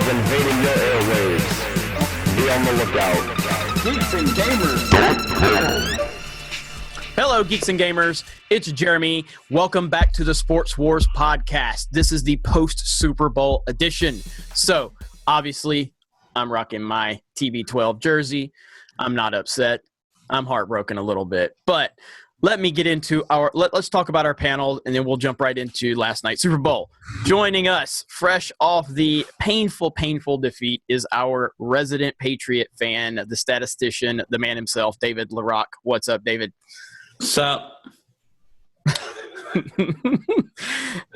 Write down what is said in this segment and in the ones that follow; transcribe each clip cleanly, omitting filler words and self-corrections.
is invading your airwaves. Be on the lookout. Geeks and Gamers. Hello, Geeks and Gamers. It's Jeremy. Welcome back to the Sports Wars podcast. This is the post-Super Bowl edition. So, obviously, I'm rocking my TB12 jersey. I'm not upset. I'm heartbroken a little bit. But let me get into let's talk about our panel, and then we'll jump right into last night's Super Bowl. Joining us, fresh off the painful defeat, is our resident Patriot fan, the statistician, the man himself, David LaRock. What's up, David? What's up?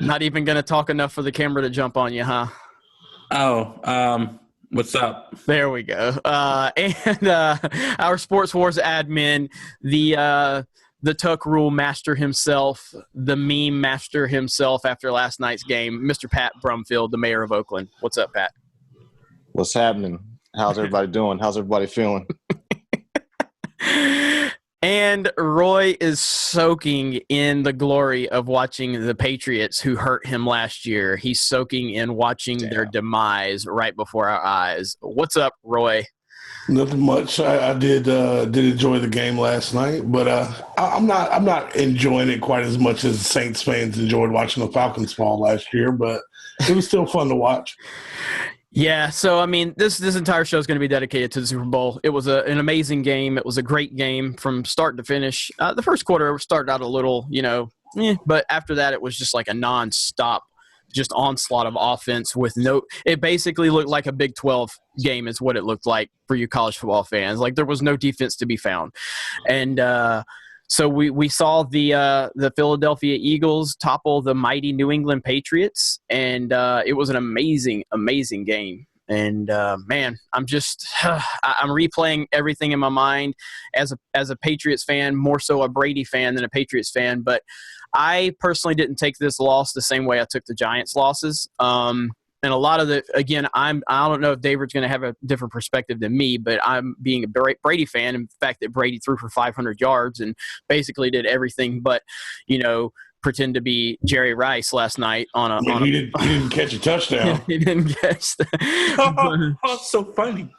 Not even going to talk enough for the camera to jump on you, huh? What's up? There we go. And our Sports Wars admin, the Tuck Rule master himself, the meme master himself after last night's game, Mr. Pat Brumfield, the mayor of Oakland. What's up, Pat? What's happening? How's everybody doing? How's everybody feeling? And Roy is soaking in the glory of watching the Patriots who hurt him last year. He's soaking in watching their demise right before our eyes. What's up, Roy? Nothing much. I did enjoy the game last night, but I'm not enjoying it quite as much as Saints fans enjoyed watching the Falcons fall last year. But it was still fun to watch. Yeah, so, I mean, this entire show is going to be dedicated to the Super Bowl. It was an amazing game. It was a great game from start to finish. The first quarter started out a little, but after that it was just like a nonstop, just onslaught of offense with it basically looked like a Big 12 game is what it looked like for you college football fans. Like, there was no defense to be found. And so we saw the Philadelphia Eagles topple the mighty New England Patriots, and it was an amazing game. And man, I'm replaying everything in my mind as a Patriots fan, more so a Brady fan than a Patriots fan. But I personally didn't take this loss the same way I took the Giants losses. And a lot of again, I don't know if David's going to have a different perspective than me, but I'm being a Brady fan. In fact, that Brady threw for 500 yards and basically did everything but, pretend to be Jerry Rice last night He didn't catch a touchdown. He didn't catch that. That's so funny.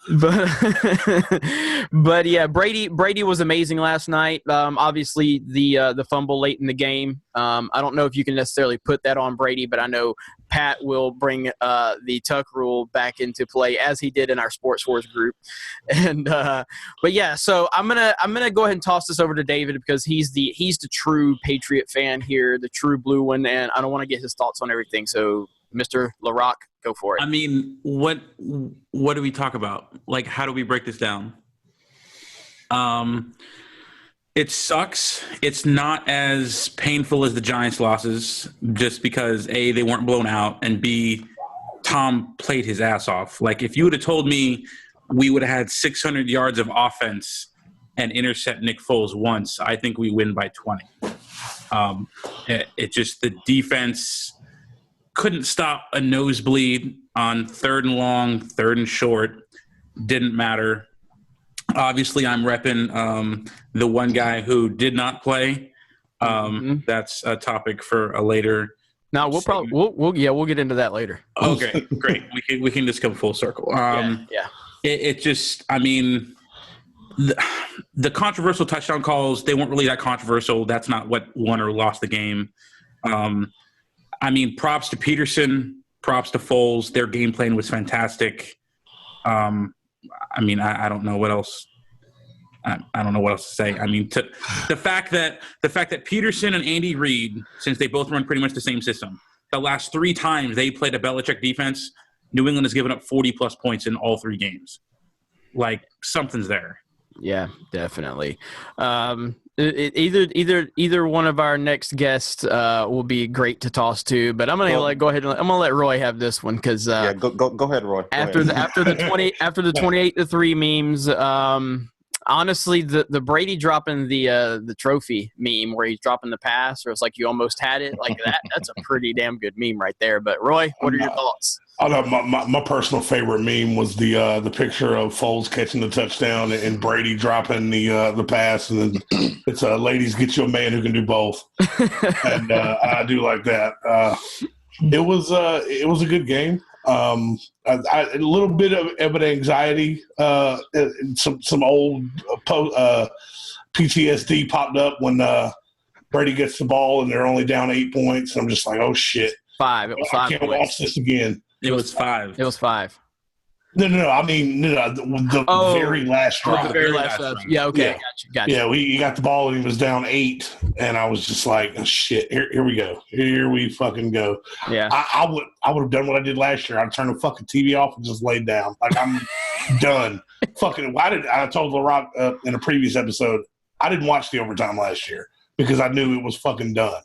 But yeah, Brady was amazing last night. Obviously, the fumble late in the game. I don't know if you can necessarily put that on Brady, but I know Pat will bring the Tuck Rule back into play as he did in our Sports Wars group. And but yeah, so I'm gonna go ahead and toss this over to David because he's the true Patriot fan here, the true blue one, and I don't want to get his thoughts on everything. So, Mr. LaRock, go for it. I mean, what do we talk about? Like, how do we break this down? It sucks. It's not as painful as the Giants' losses just because, A, they weren't blown out, and B, Tom played his ass off. Like, if you would have told me we would have had 600 yards of offense and intercept Nick Foles once, I think we win by 20. It just, the defense couldn't stop a nosebleed on 3rd and long, 3rd and short. Didn't matter. Obviously, I'm repping the one guy who did not play. That's a topic for a later. No, we'll get into that later. Okay, great. We can just come full circle. Yeah. It just, I mean, the controversial touchdown calls, they weren't really that controversial. That's not what won or lost the game. I mean, props to Peterson, props to Foles. Their game plan was fantastic. I mean, I don't know what else. I don't know what else to say. I mean, the fact that Peterson and Andy Reid, since they both run pretty much the same system, the last 3 times they played a Belichick defense, New England has given up 40-plus points in all 3 games. Like, something's there. Yeah, definitely. Either one of our next guests will be great to toss to, but I'm gonna go ahead and I'm gonna let Roy have this one because go ahead, Roy. After the 28-3 memes, honestly, the Brady dropping the trophy meme where he's dropping the pass, or it's like you almost had it, like that's a pretty damn good meme right there. But Roy, what are your thoughts? My personal favorite meme was the picture of Foles catching the touchdown and Brady dropping the pass, and then it's ladies, get you a man who can do both. And I do like that. It was a good game. A little bit of an anxiety, some old PTSD popped up when Brady gets the ball and they're only down 8 points. I'm just like, oh shit, 5. It was 5 I can't points. watch this again. It was 5. It was 5. No. I mean, the very last drive. The very last drive. Yeah, okay. Gotcha. Yeah, he got the ball and he was down 8, and I was just like, oh, shit, here we go. Here we fucking go. Yeah. I would have done what I did last year. I'd turn the fucking TV off and just laid down. Like, I'm done. Fucking, I told LaRock in a previous episode, I didn't watch the overtime last year because I knew it was fucking done.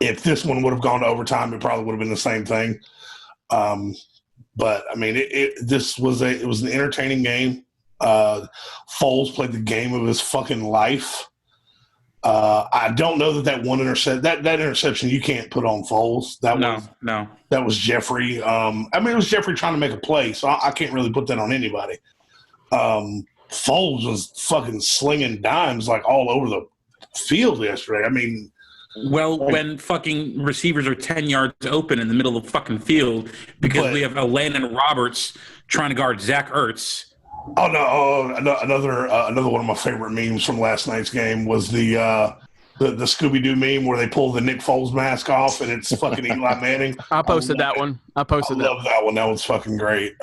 If this one would have gone to overtime, it probably would have been the same thing. But I mean, it was an entertaining game. Foles played the game of his fucking life. I don't know that one interception, that interception you can't put on Foles. That was Jeffrey. I mean, it was Jeffrey trying to make a play, so I can't really put that on anybody. Foles was fucking slinging dimes like all over the field yesterday. I mean, well, when fucking receivers are 10 yards open in the middle of the fucking field because we have Landon Roberts trying to guard Zach Ertz. Oh no! Another one of my favorite memes from last night's game was the Scooby Doo meme where they pull the Nick Foles mask off and it's fucking Eli Manning. I posted that one. I love that one. That was fucking great.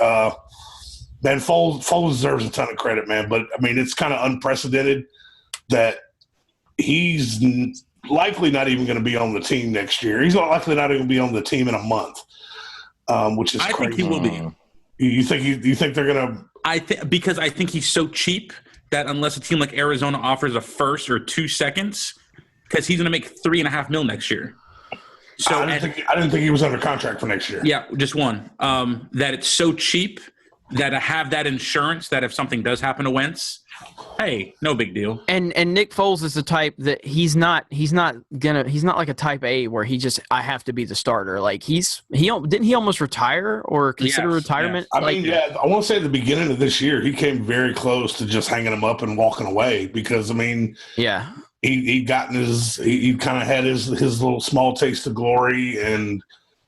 Man, Foles deserves a ton of credit, man. But I mean, it's kind of unprecedented that he's likely not even going to be on the team next year. He's not likely not even going to be on the team in a month, which is crazy. I think he will be. You think they're going to? Because I think he's so cheap that unless a team like Arizona offers a first or 2 seconds, because he's going to make $3.5 million next year. So I didn't think he was under contract for next year. Yeah, just one. That it's so cheap that I have that insurance that if something does happen to Wentz, hey, no big deal. And Nick Foles is the type that he's not like a type A where I have to be the starter. Like didn't he almost retire or consider retirement? Yes. I want to say at the beginning of this year he came very close to just hanging him up and walking away because he kind of had his little small taste of glory and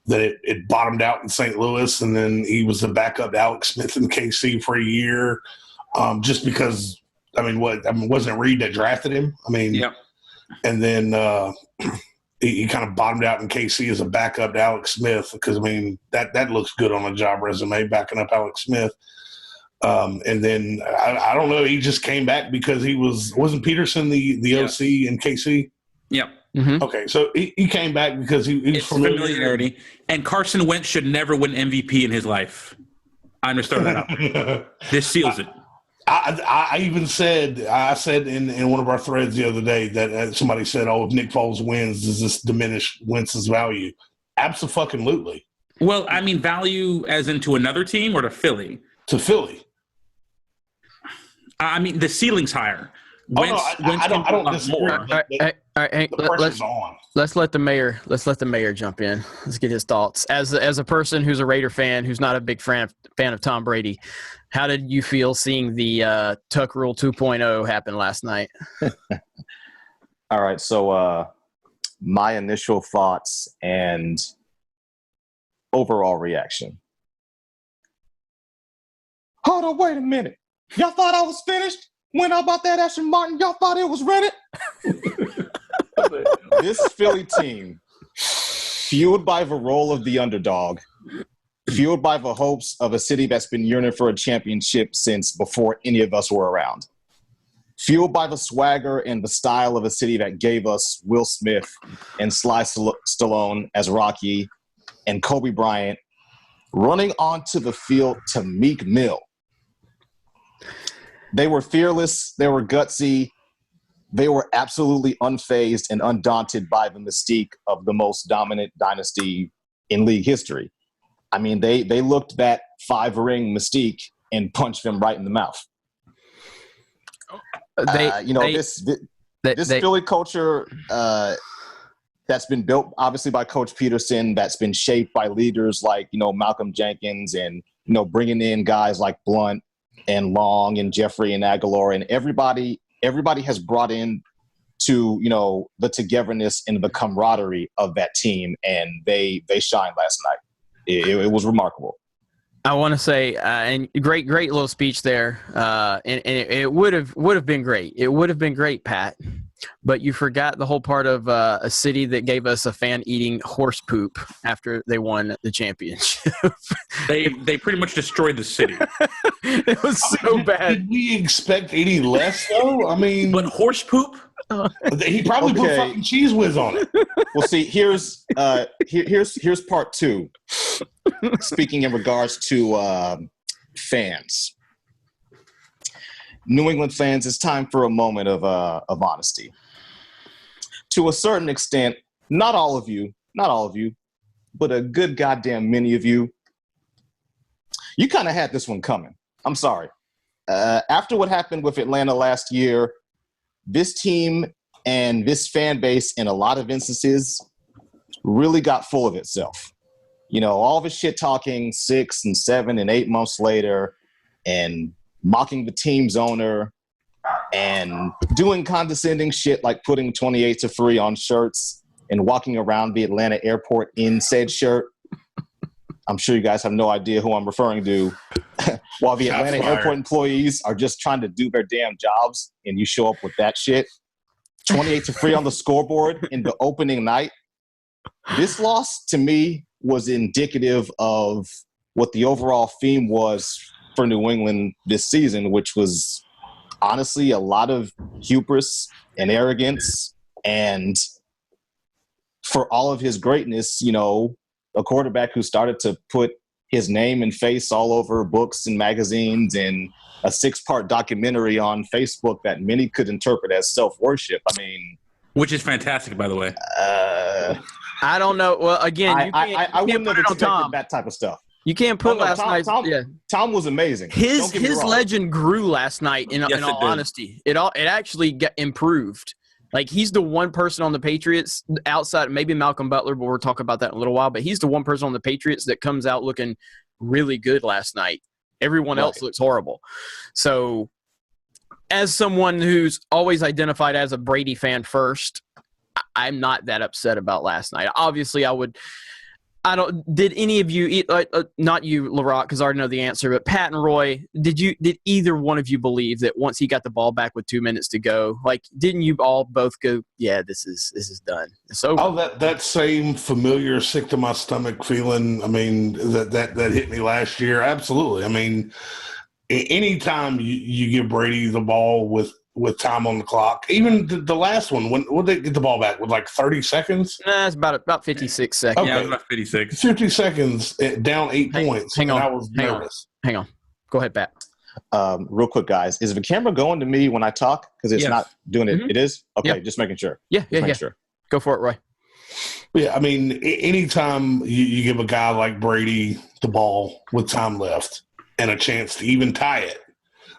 then it bottomed out in St. Louis and then he was the backup to Alex Smith in KC for a year. Just because, wasn't it Reed that drafted him? Yep. And then he kind of bottomed out in KC as a backup to Alex Smith because, that looks good on a job resume, backing up Alex Smith. And then, I don't know, he just came back because wasn't Peterson the OC in KC? Yep. Mm-hmm. Okay, so he came back because he was familiarity. And Carson Wentz should never win MVP in his life. I'm going to start that up. This seals it. I said in one of our threads the other day that somebody said, "Oh, if Nick Foles wins, does this diminish Wentz's value?" Absolutely. Well, value as into another team or to Philly? To Philly. The ceiling's higher. Wentz I don't disagree. All right, the pressure's on. Let's let the mayor jump in. Let's get his thoughts. As a person who's a Raider fan, who's not a big fan of Tom Brady, how did you feel seeing the Tuck Rule 2.0 happen last night? All right, so my initial thoughts and overall reaction. Hold on, wait a minute. Y'all thought I was finished? When I bought that Aston Martin, y'all thought it was rented? This Philly team, fueled by the role of the underdog, fueled by the hopes of a city that's been yearning for a championship since before any of us were around, fueled by the swagger and the style of a city that gave us Will Smith and Sly Stallone as Rocky and Kobe Bryant, running onto the field to Meek Mill. They were fearless. They were gutsy. They were absolutely unfazed and undaunted by the mystique of the most dominant dynasty in league history. They looked that 5-ring mystique and punched them right in the mouth. This Philly culture that's been built obviously by Coach Peterson, that's been shaped by leaders like, Malcolm Jenkins and, bringing in guys like Blunt and Long and Jeffrey and Aguilar and everybody has brought in to, the togetherness and the camaraderie of that team, and they shined last night. It was remarkable. I want to say, and great little speech there. And it would have been great. It would have been great, Pat. But you forgot the whole part of a city that gave us a fan eating horse poop after they won the championship. They pretty much destroyed the city. It was so bad. Did we expect any less though? I mean, But horse poop? he probably put fucking cheese whiz on it. Well, see, here's part two. Speaking in regards to fans, New England fans, it's time for a moment of honesty. To a certain extent, not all of you, but a good goddamn many of you, you kind of had this one coming. I'm sorry. After what happened with Atlanta last year, this team and this fan base, in a lot of instances, really got full of itself. All the shit talking 6 and 7 and 8 months later, and mocking the team's owner, and doing condescending shit like putting 28-3 on shirts and walking around the Atlanta airport in said shirt. I'm sure you guys have no idea who I'm referring to. While the Atlanta airport employees are just trying to do their damn jobs, and you show up with that shit. 28-3 on the scoreboard in the opening night. This loss, to me, was indicative of what the overall theme was for New England this season, which was honestly a lot of hubris and arrogance. And for all of his greatness, a quarterback who started to put his name and face all over books and magazines, and a 6-part documentary on Facebook that many could interpret as self-worship. I mean, which is fantastic, by the way. I don't know. Well, again, I wouldn't have expected that type of stuff. You can't put last night. Tom was amazing. His legend grew last night. In all honesty, it actually got improved. Like, he's the one person on the Patriots outside, maybe Malcolm Butler, but we'll talk about that in a little while. But he's the one person on the Patriots that comes out looking really good last night. Everyone else looks horrible. So, as someone who's always identified as a Brady fan first, I'm not that upset about last night. Obviously, did any of you, not you, LaRock, because I already know the answer, but Pat and Roy, did either one of you believe that once he got the ball back with 2 minutes to go, didn't you all both go, yeah, this is done? It's over. Oh, that same familiar sick to my stomach feeling, I mean, that hit me last year. Absolutely. I mean, anytime you give Brady the ball with time on the clock, even the last one, when did they get the ball back? With 30 seconds? Nah, it's about 56 seconds. Okay. Yeah, about 56. 50 seconds, down 8 points. Hang on. I was nervous. Hang on. Go ahead, Pat. Real quick, guys. Is the camera going to me when I talk? Because it's not doing it. Mm-hmm. It is? Okay, Yeah. just making sure. Yeah. Sure. Go for it, Roy. Yeah, I mean, anytime you give a guy like Brady the ball with time left and a chance to even tie it,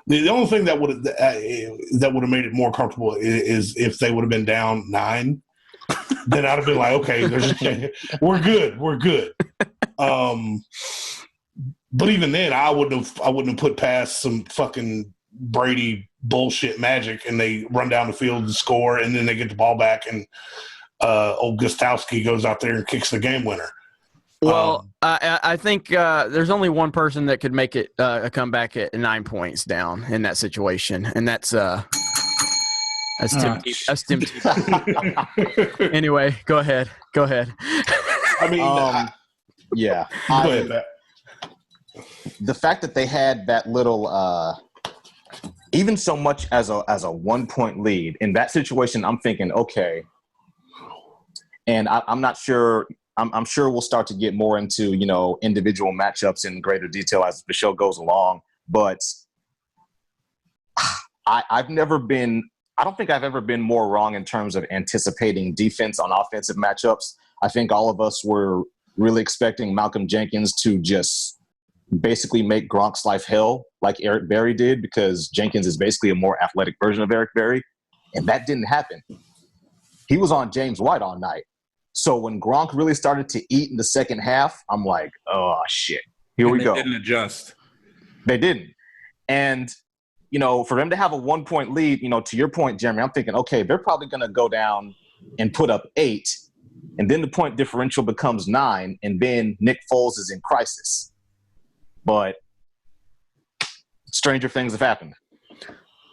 the only thing that would have made it more comfortable is if they would have been down 9. Then I'd have been like, okay, we're good. But even then, I wouldn't have put past some fucking Brady bullshit magic, and they run down the field and score, and then they get the ball back, and old Gostowski goes out there and kicks the game winner. Well, I think there's only one person that could make it a comeback at 9 points down in that situation, and that's Tim. That's Tim. Anyway, go ahead. I mean, yeah. Go ahead, Matt. The fact that they had that little, even so much as a 1-point lead in that situation, I'm thinking, okay. And I'm not sure. I'm sure we'll start to get more into, individual matchups in greater detail as the show goes along. But I don't think I've ever been more wrong in terms of anticipating defense on offensive matchups. I think all of us were really expecting Malcolm Jenkins to just basically make Gronk's life hell like Eric Berry did, because Jenkins is basically a more athletic version of Eric Berry. And that didn't happen. He was on James White all night. So when Gronk really started to eat in the second half, I'm like, oh, shit. Here we go. They didn't adjust. They didn't. And for them to have a 1-point lead, to your point, Jeremy, I'm thinking, okay, they're probably going to go down and put up 8, and then the point differential becomes 9, and then Nick Foles is in crisis. But stranger things have happened.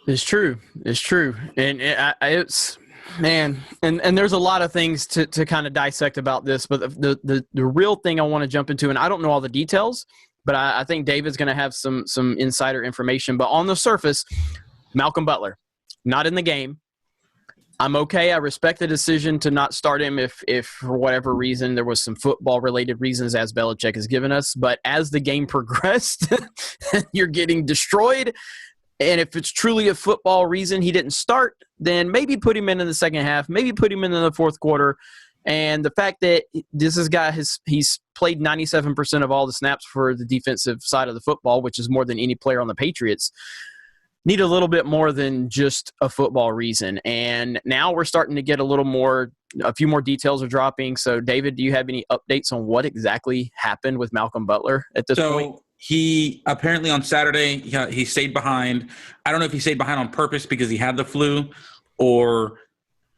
It's true. And it's man, and there's a lot of things to kind of dissect about this, but the real thing I want to jump into, and I don't know all the details, but I think David's going to have some insider information. But on the surface, Malcolm Butler, not in the game. I'm okay. I respect the decision to not start him if for whatever reason there was some football-related reasons, as Belichick has given us. But as the game progressed, you're getting destroyed. And if it's truly a football reason he didn't start, then maybe put him in the second half, maybe put him in the fourth quarter. And the fact that this guy he's played 97% of all the snaps for the defensive side of the football, which is more than any player on the Patriots, need a little bit more than just a football reason. And now we're starting to get a few more details are dropping. So, David, do you have any updates on what exactly happened with Malcolm Butler at this point? He apparently on Saturday, he stayed behind. I don't know if he stayed behind on purpose because he had the flu or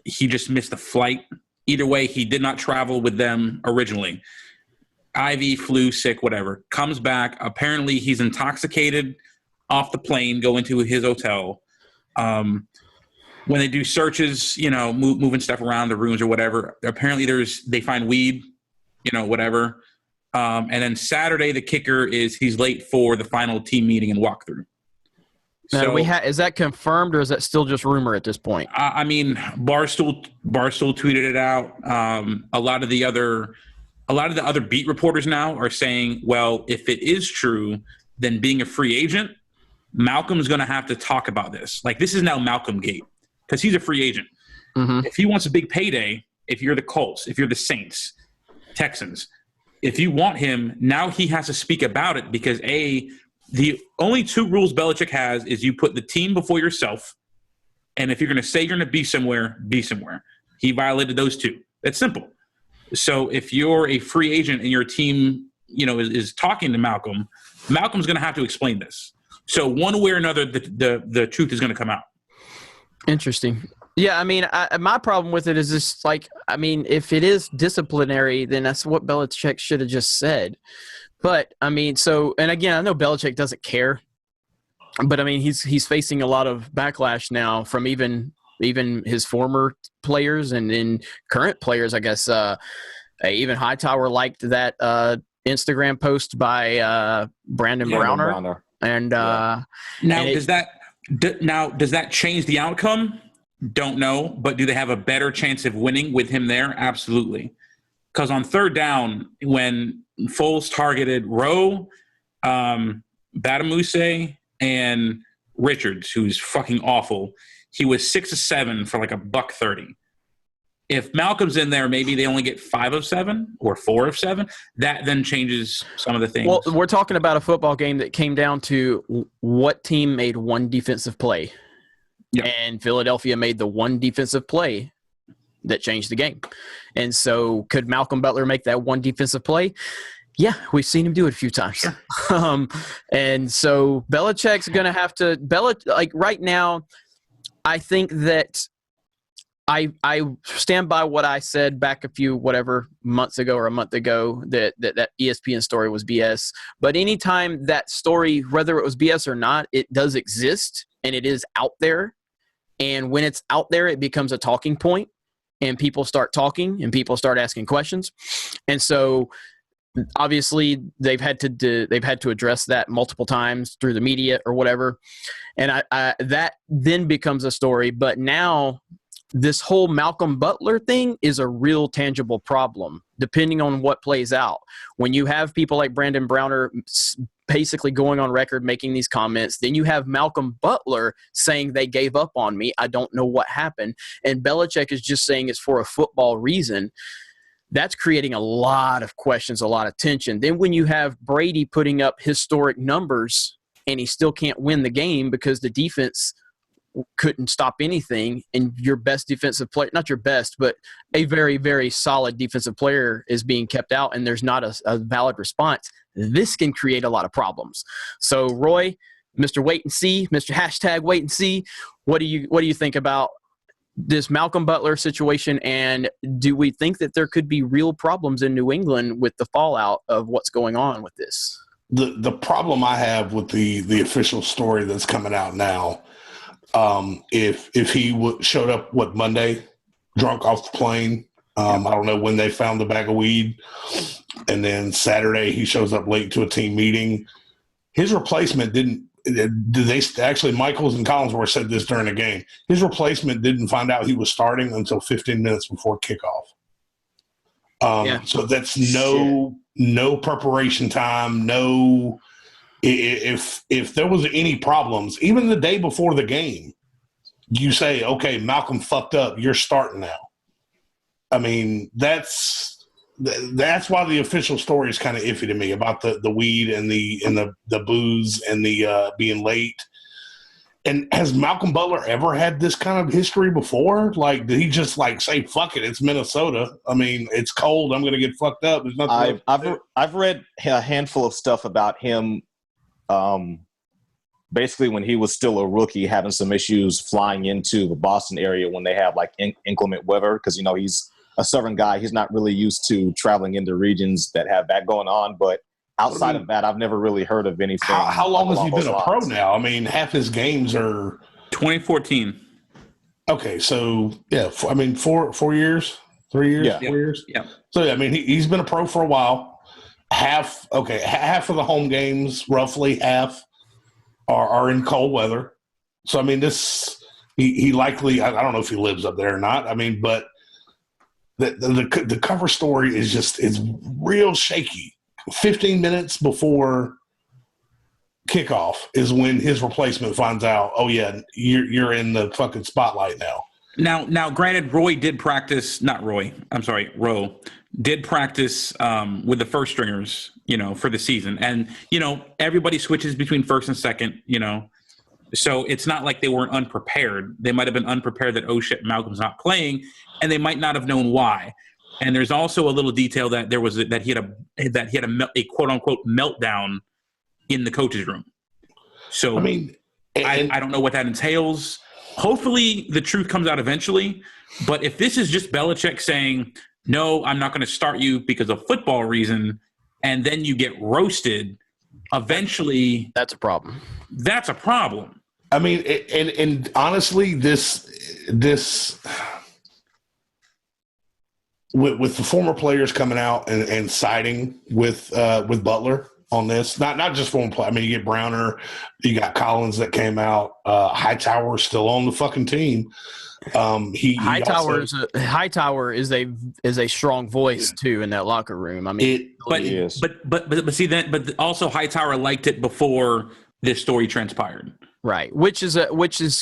he just missed the flight. Either way, he did not travel with them originally. IV, flu, sick, whatever. Comes back. Apparently, he's intoxicated off the plane, going to his hotel. When they do searches, moving stuff around the rooms or whatever, apparently they find weed, whatever. And then Saturday, the kicker is he's late for the final team meeting and walkthrough. So is that confirmed or is that still just rumor at this point? I mean, Barstool tweeted it out. A lot of the other beat reporters now are saying, well, if it is true, then being a free agent, Malcolm's going to have to talk about this. Like, this is now Malcolm Gate because he's a free agent. Mm-hmm. If he wants a big payday, if you're the Colts, if you're the Saints, Texans, if you want him, now he has to speak about it because, the only 2 rules Belichick has is you put the team before yourself, and if you're going to say you're going to be somewhere, be somewhere. He violated those 2. It's simple. So if you're a free agent and your team, is talking to Malcolm, Malcolm's going to have to explain this. So one way or another, the truth is going to come out. Interesting. Yeah, I mean, my problem with it is just if it is disciplinary, then that's what Belichick should have just said. But, I mean, and again, I know Belichick doesn't care, but, I mean, he's facing a lot of backlash now from even his former players and in current players, I guess. Even Hightower liked that Instagram post by Brandon Browner. And does that change the outcome? Don't know, but do they have a better chance of winning with him there? Absolutely. Because on third down, when Foles targeted Rowe, Batamuse, and Richards, who's fucking awful, he was 6 of 7 for like $130. If Malcolm's in there, maybe they only get 5 of 7 or 4 of 7. That then changes some of the things. Well, we're talking about a football game that came down to what team made one defensive play. Yep. And Philadelphia made the one defensive play that changed the game. And so could Malcolm Butler make that one defensive play? Yeah, we've seen him do it a few times. Sure. And so Belichick's going to have to right now, I think that I stand by what I said back a few months ago or a month ago that ESPN story was BS. But anytime that story, whether it was BS or not, it does exist and it is out there. And when it's out there, it becomes a talking point and people start talking and people start asking questions. And so obviously they've had to address that multiple times through the media or whatever. And that then becomes a story. But now this whole Malcolm Butler thing is a real tangible problem, depending on what plays out. When you have people like Brandon Browner basically going on record making these comments, then you have Malcolm Butler saying they gave up on me. I don't know what happened. And Belichick is just saying it's for a football reason. That's creating a lot of questions, a lot of tension. Then when you have Brady putting up historic numbers and he still can't win the game because the defense couldn't stop anything, and your best defensive player, not your best, but a very, very solid defensive player is being kept out and there's not a valid response, this can create a lot of problems. So, Roy, Mr. Wait and See, Mr. Hashtag Wait and See. What do you think about this Malcolm Butler situation, and do we think that there could be real problems in New England with the fallout of what's going on with this? The problem I have with the official story that's coming out now, if he showed up Monday, drunk off the plane, I don't know when they found the bag of weed, and then Saturday he shows up late to a team meeting. His replacement didn't. They actually, Michaels and Collinsworth said this during the game. His replacement didn't find out he was starting until 15 minutes before kickoff. So that's no preparation time. No, if there was any problems, even the day before the game, you say, okay, Malcolm fucked up. You're starting now. I mean, that's why the official story is kind of iffy to me about the weed and the booze and the being late. And has Malcolm Butler ever had this kind of history before? Like, did he just say, "Fuck it, it's Minnesota. I mean, it's cold. I'm going to get fucked up." There's nothing. I've read a handful of stuff about him. Basically, when he was still a rookie, having some issues flying into the Boston area when they have inclement weather, because he's a Southern guy. He's not really used to traveling into regions that have that going on. But outside of that, I've never really heard of anything. How long has he been a pro now? I mean, half his games are 2014. Okay, so yeah, 4 years, 3 years, 4 years. Yeah. So I mean, he's been a pro for a while. Half of the home games, roughly half, are in cold weather. So I mean, he likely, I don't know if he lives up there or not. I mean, but the cover story is real shaky. 15 minutes before kickoff is when his replacement finds out, oh yeah, you're in the fucking spotlight now. Now, granted, Rowe did practice with the first stringers, for the season. And, everybody switches between first and second, so it's not like they weren't unprepared. They might've been unprepared that, oh shit, Malcolm's not playing, and they might not have known why. And there's also a little detail that he had a quote unquote meltdown in the coach's room. So I mean, I don't know what that entails. Hopefully the truth comes out eventually. But if this is just Belichick saying, no, I'm not going to start you because of football reason, and then you get roasted, eventually that's a problem. That's a problem. I mean, and honestly, this. With the former players coming out and siding with Butler on this, not just former players. I mean, you get Browner, you got Collins that came out. Hightower's still on the fucking team. Hightower is a strong voice too in that locker room. I mean, but also Hightower liked it before this story transpired. Right, which is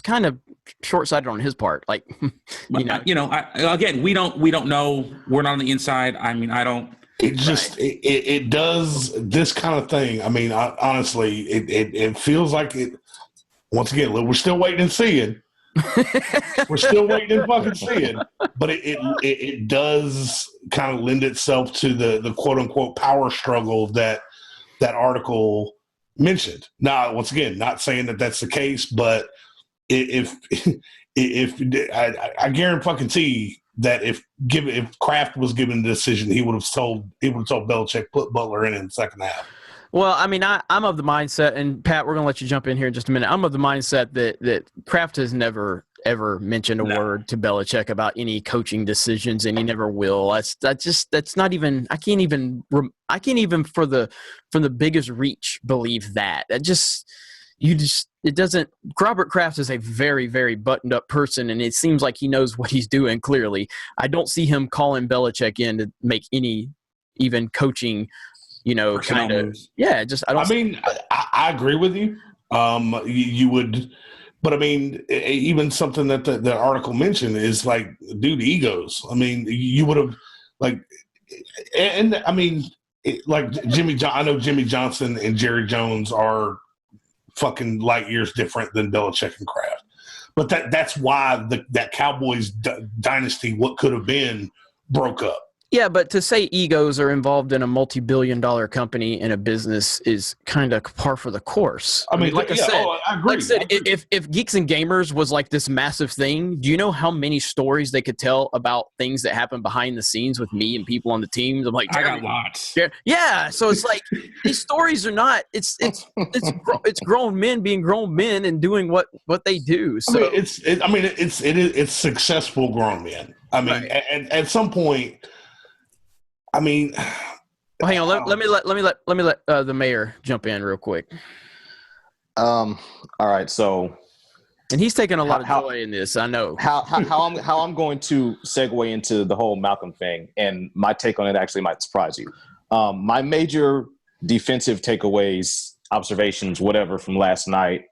kind of short-sighted on his part. Again, we don't know. We're not on the inside. I mean, I don't. It does this kind of thing. I mean, honestly, it feels like it. Once again, we're still waiting and seeing. We're still waiting and fucking seeing. But it does kind of lend itself to the quote unquote power struggle that article mentioned. Now, once again, not saying that that's the case, but if I guarantee that if Kraft was given the decision, he would have told Belichick put Butler in the second half. Well, I mean, I'm of the mindset, and Pat, we're going to let you jump in here in just a minute. I'm of the mindset that Kraft has never ever mentioned a word to Belichick about any coaching decisions, and he never will. That's not even. I can't even for the biggest reach believe that. It doesn't. Robert Kraft is a very, very buttoned up person, and it seems like he knows what he's doing. Clearly, I don't see him calling Belichick in to make any even coaching. Kind of. Yeah, I don't. I mean, I agree with you. You would. But I mean, even something that the article mentioned is like, dude, egos. I mean, you would have and I mean, like I know Jimmy Johnson and Jerry Jones are fucking light years different than Belichick and Kraft. But that's why that Cowboys dynasty, what could have been, broke up. Yeah, but to say egos are involved in a multi-billion-dollar company in a business is kind of par for the course. I mean, like I said, I agree. like I said, if Geeks and Gamers was like this massive thing, do you know how many stories they could tell about things that happen behind the scenes with me and people on the teams? I'm like, I got lots. yeah. So it's like these stories are not. It's grown men being grown men and doing what they do. So it's successful grown men. I mean, Right. at some point, I mean, well, hang on. Let me let the mayor jump in real quick. All right, so And he's taking a lot of joy in this. I know. how I'm going to segue into the whole Malcolm thing, and my take on it actually might surprise you. My major defensive takeaways, observations, whatever from last night.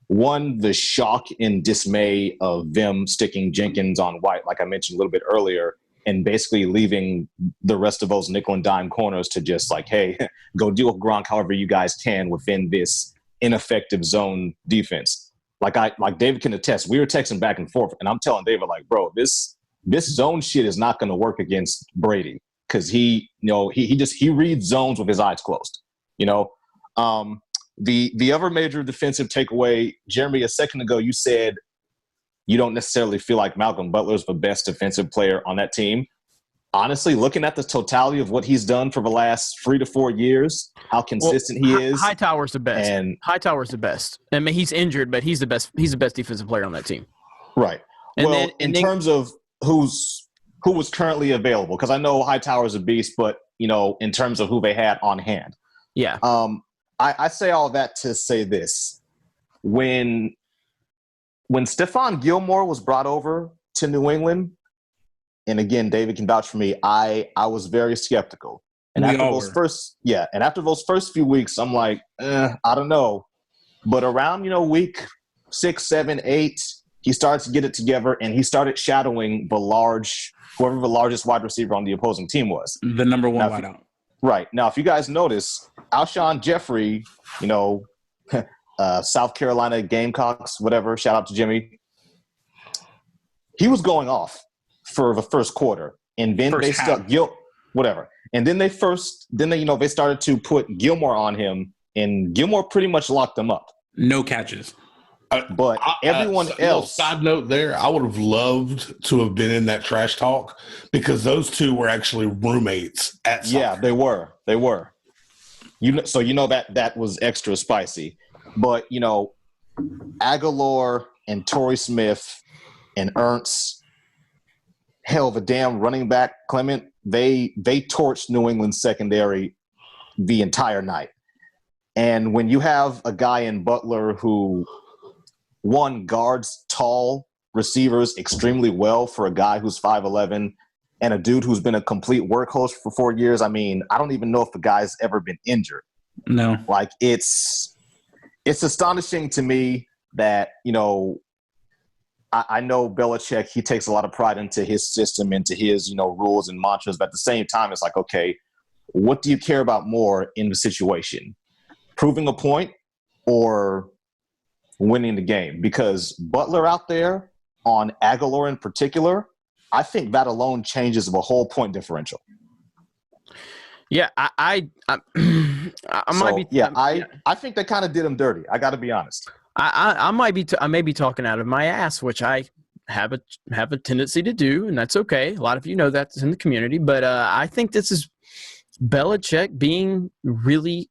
One, the shock and dismay of them sticking Jenkins on White, like I mentioned a little bit earlier, and basically leaving the rest of those nickel and dime corners to just like, hey, go deal with Gronk however you guys can within this ineffective zone defense. Like David can attest, we were texting back and forth, and I'm telling David, like, bro, this zone shit is not going to work against Brady because he reads zones with his eyes closed. The other major defensive takeaway, Jeremy, a second ago, you said you don't necessarily feel like Malcolm Butler is the best defensive player on that team. Honestly, looking at the totality of what he's done for the last 3 to 4 years, how consistent he is. Hightower's the best. And Hightower's the best. I mean, he's injured, but he's the best. He's the best defensive player on that team. Right. And in terms of who was currently available, because I know Hightower's a beast, but in terms of who they had on hand. Yeah. I say all that to say this. When Stephon Gilmore was brought over to New England, and again, David can vouch for me, I was very skeptical. And after those first few weeks, I'm like, I don't know. But around, week 6, 7, 8, he started to get it together, and he started shadowing whoever the largest wide receiver on the opposing team was. The number one wideout. Right. Now, if you guys notice, Alshon Jeffrey, South Carolina Gamecocks, whatever, shout out to Jimmy. He was going off for the first quarter. And then they stuck whatever. And then they started to put Gilmore on him, and Gilmore pretty much locked him up. No catches. But everyone else. Side note there, I would have loved to have been in that trash talk because those two were actually roommates at soccer. Yeah, they were. So that was extra spicy. But Aguilar and Torrey Smith and Ernst, hell, the damn running back Clement, they torched New England's secondary the entire night. And when you have a guy in Butler who one guards tall receivers extremely well for a guy who's 5'11", and a dude who's been a complete workhorse for 4 years, I mean, I don't even know if the guy's ever been injured. No. Like, it's astonishing to me that, I know Belichick, he takes a lot of pride into his system, into his, rules and mantras. But at the same time, it's like, okay, what do you care about more in the situation? Proving a point or winning the game? Because Butler out there on Aguilar in particular, I think that alone changes the whole point differential. Yeah, I might be. Yeah, I think they kind of did him dirty. I got to be honest. I may be talking out of my ass, which I have a tendency to do, and that's okay. A lot of you know that's in the community, but I think this is Belichick being really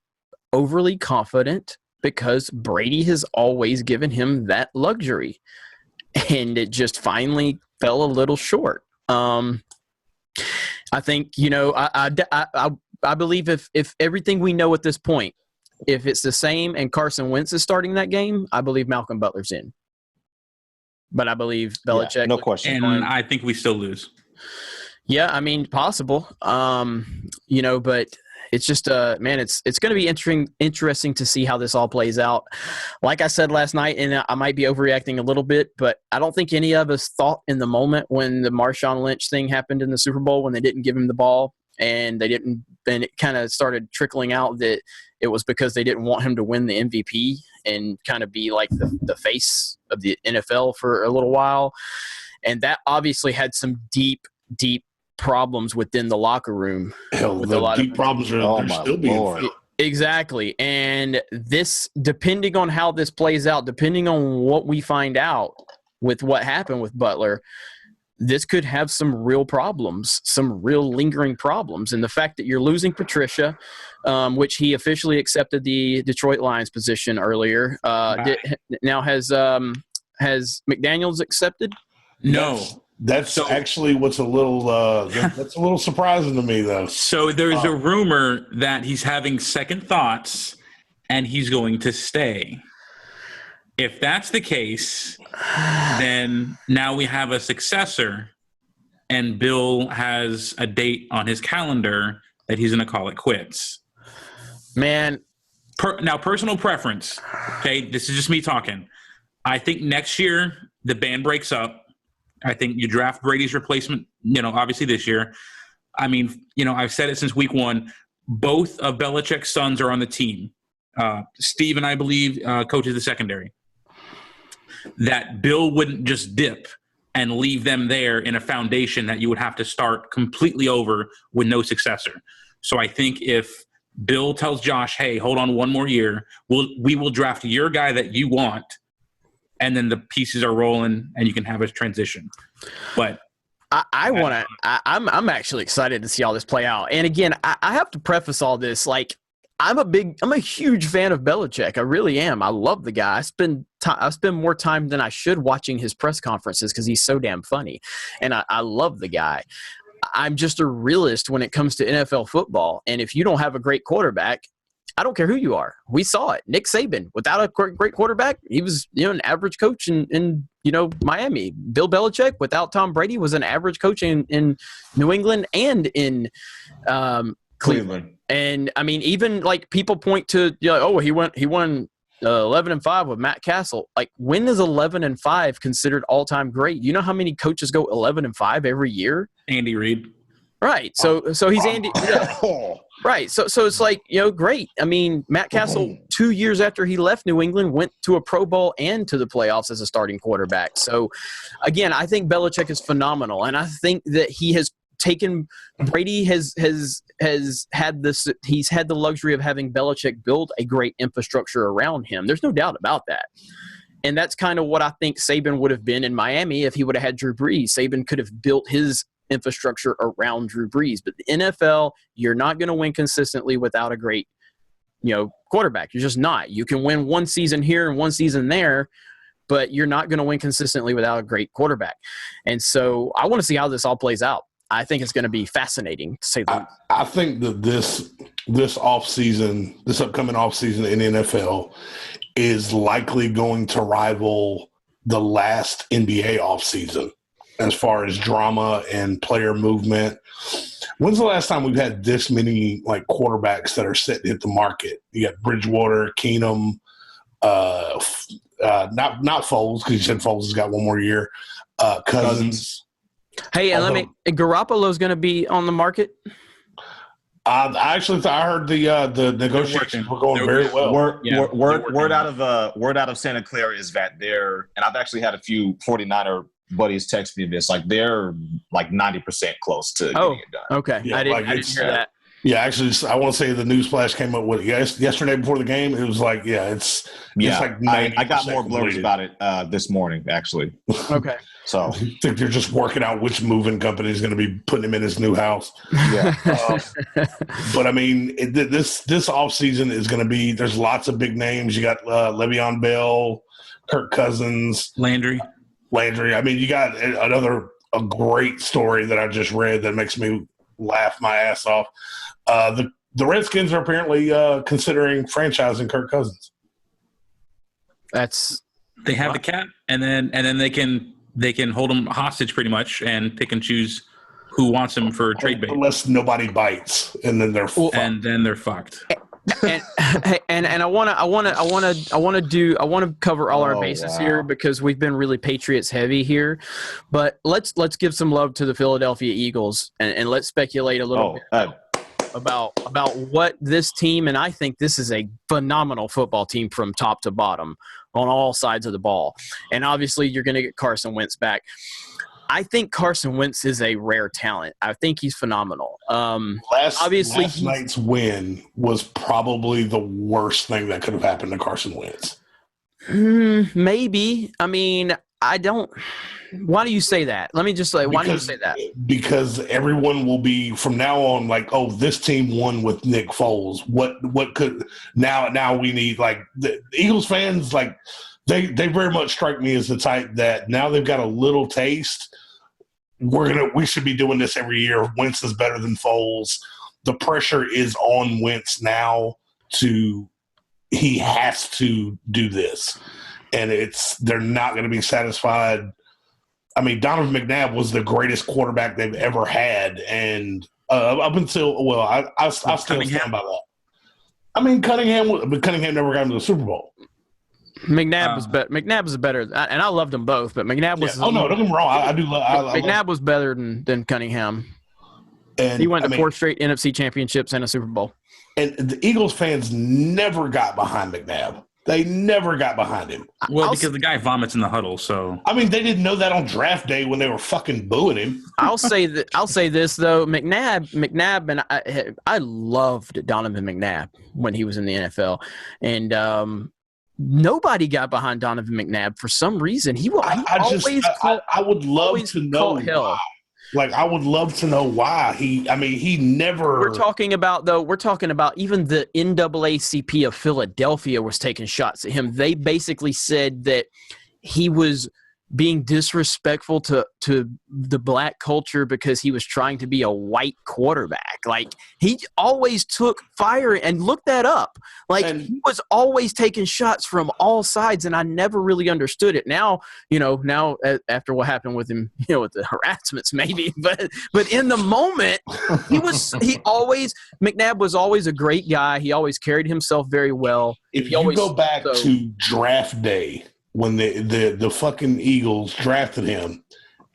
overly confident because Brady has always given him that luxury, and it just finally fell a little short. I think I believe if everything we know at this point, if it's the same and Carson Wentz is starting that game, I believe Malcolm Butler's in. But I believe Belichick. Yeah, no question. And I think we still lose. Yeah, I mean, possible. But it's just, man, it's going to be interesting to see how this all plays out. Like I said last night, and I might be overreacting a little bit, but I don't think any of us thought in the moment when the Marshawn Lynch thing happened in the Super Bowl when they didn't give him the ball and it kind of started trickling out that it was because they didn't want him to win the MVP and kind of be like the face of the NFL for a little while. And that obviously had some deep, deep problems within the locker room. Hell, with the a lot deep of problems are Oh, they're my still being Lord. felt. Exactly. And this, depending on how this plays out, depending on what we find out with what happened with Butler, this could have some real problems, some real lingering problems. And the fact that you're losing Patricia, which he officially accepted the Detroit Lions position earlier. Now has McDaniels accepted? No. That's So- actually what's a little that's a little surprising to me, though. So there's a rumor that he's having second thoughts and he's going to stay. If that's the case, then now we have a successor, and Bill has a date on his calendar that he's going to call it quits. Man, Now, personal preference, okay, this is just me talking. I think next year the band breaks up. I think you draft Brady's replacement, obviously this year. I mean, I've said it since week one. Both of Belichick's sons are on the team. Steve and I believe coaches the secondary. That Bill wouldn't just dip and leave them there in a foundation that you would have to start completely over with no successor. So I think if Bill tells Josh, hey, hold on one more year, we will draft your guy that you want, and then the pieces are rolling and you can have a transition. But I'm actually excited to see all this play out. And again, I have to preface all this. Like, I'm a huge fan of Belichick. I really am. I love the guy. I spend more time than I should watching his press conferences because he's so damn funny. And I love the guy. I'm just a realist when it comes to NFL football. And if you don't have a great quarterback, I don't care who you are. We saw it. Nick Saban, without a great quarterback, he was an average coach in Miami. Bill Belichick, without Tom Brady, was an average coach in New England and in Cleveland. And I mean, even like people point to he won 11-5 with Matt Castle. Like, when is 11-5 considered all-time great? You know how many coaches go 11-5 every year? Andy Reid. Right. So he's Andy. Right. So it's like, great. I mean, Matt Castle, 2 years after he left New England, went to a Pro Bowl and to the playoffs as a starting quarterback. So, again, I think Belichick is phenomenal. And I think that he has taken – Brady has had this – he's had the luxury of having Belichick build a great infrastructure around him. There's no doubt about that. And that's kind of what I think Saban would have been in Miami if he would have had Drew Brees. Saban could have built his infrastructure around Drew Brees. But the NFL, you're not going to win consistently without a great, quarterback. You're just not. You can win one season here and one season there, but you're not going to win consistently without a great quarterback. And so I want to see how this all plays out. I think it's going to be fascinating, to say the least. I think that this offseason, this upcoming offseason in the NFL is likely going to rival the last NBA offseason as far as drama and player movement. When's the last time we've had this many quarterbacks that are set to hit the market? You got Bridgewater, Keenum, not Foles, because you said Foles has got one more year. Cousins. Hey, Garoppolo's going to be on the market. I heard the negotiations were going very well. Word out of Santa Clara is that and I've actually had a few 49er buddies text me this, they're 90% close to getting it done. Okay. Yeah, I didn't hear that. Yeah, actually, I want to say the newsflash came up with it yesterday before the game. It was it's like 90%. I got more blurbs about it this morning, actually. Okay. So I think they're just working out which moving company is going to be putting him in his new house. Yeah. But I mean, this offseason is going to be. There's lots of big names. You got Le'Veon Bell, Kirk Cousins, Landry. I mean, you got a great story that I just read that makes me laugh my ass off. The Redskins are apparently considering franchising Kirk Cousins. They have the cap, and then they can hold him hostage pretty much and pick and choose who wants him for trade bait. Unless nobody bites, and then they're fucked. And then they're fucked. and I want to cover all our bases here because we've been really Patriots heavy here, but let's give some love to the Philadelphia Eagles and let's speculate a little bit about what this team, and I think this is a phenomenal football team from top to bottom on all sides of the ball, and obviously you're going to get Carson Wentz back. I think Carson Wentz is a rare talent. I think he's phenomenal. Last night's win was probably the worst thing that could have happened to Carson Wentz. Maybe. I mean, I don't. Why do you say that? Let me just say, why do you say that? Because everyone will be from now on like, oh, this team won with Nick Foles. What could now we need, like, the Eagles fans, like they very much strike me as the type that now they've got a little taste. We should be doing this every year. Wentz is better than Foles. The pressure is on Wentz now he has to do this. And they're not going to be satisfied. I mean, Donovan McNabb was the greatest quarterback they've ever had, and up until I still stand by that. I mean, Cunningham never got into the Super Bowl. McNabb was better. McNabb was better, and I loved them both. But McNabb was. Yeah. Oh no, don't get me wrong. I do. McNabb was better than Cunningham. And he went to 4 straight NFC championships and a Super Bowl. And the Eagles fans never got behind McNabb. They never got behind him. Well, because the guy vomits in the huddle, so. I mean, they didn't know that on draft day when they were fucking booing him. I'll say this though, McNabb, and I loved Donovan McNabb when he was in the NFL, and nobody got behind Donovan McNabb for some reason. I would love to know why. Like, I would love to know why. He never – We're talking about even the NAACP of Philadelphia was taking shots at him. They basically said that he was being disrespectful to the black culture because he was trying to be a white quarterback. Like, he always took fire, and look that up. Like, he was always taking shots from all sides, and I never really understood it. Now, after what happened with him, with the harassments maybe, but in the moment, McNabb was always a great guy. He always carried himself very well. If you go back to draft day, when the fucking Eagles drafted him,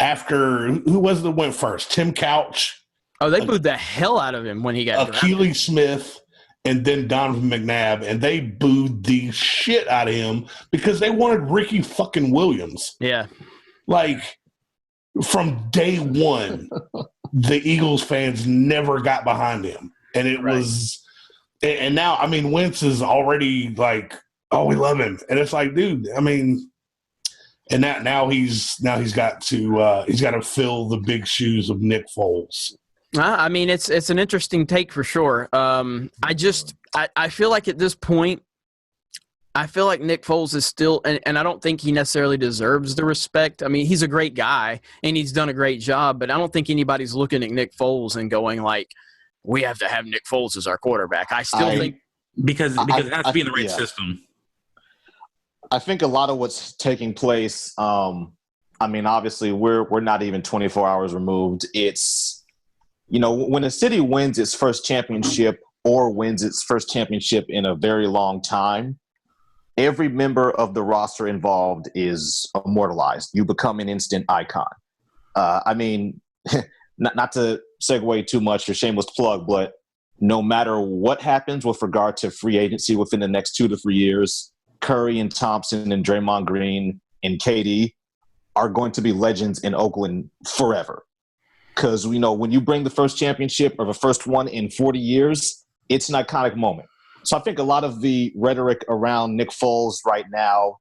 after who was it that went first? Tim Couch. Oh, they booed the hell out of him when he got drafted. Akili Smith, and then Donovan McNabb, and they booed the shit out of him because they wanted Ricky fucking Williams. Yeah. Like, from day one, the Eagles fans never got behind him. And it was – and now, I mean, Wentz is already like – oh, we love him, and it's like, dude. I mean, and now he's got to fill the big shoes of Nick Foles. I mean, it's an interesting take for sure. I feel like at this point, I feel like Nick Foles is still, and I don't think he necessarily deserves the respect. I mean, he's a great guy and he's done a great job, but I don't think anybody's looking at Nick Foles and going like, we have to have Nick Foles as our quarterback. I think because it has to be in the right system. I think a lot of what's taking place, I mean, obviously we're not even 24 hours removed. It's, when a city wins its first championship or wins its first championship in a very long time, every member of the roster involved is immortalized. You become an instant icon. I mean, not to segue too much or shameless plug, but no matter what happens with regard to free agency within the next 2 to 3 years, Curry and Thompson and Draymond Green and KD are going to be legends in Oakland forever. Because, when you bring the first championship or the first one in 40 years, it's an iconic moment. So I think a lot of the rhetoric around Nick Foles right now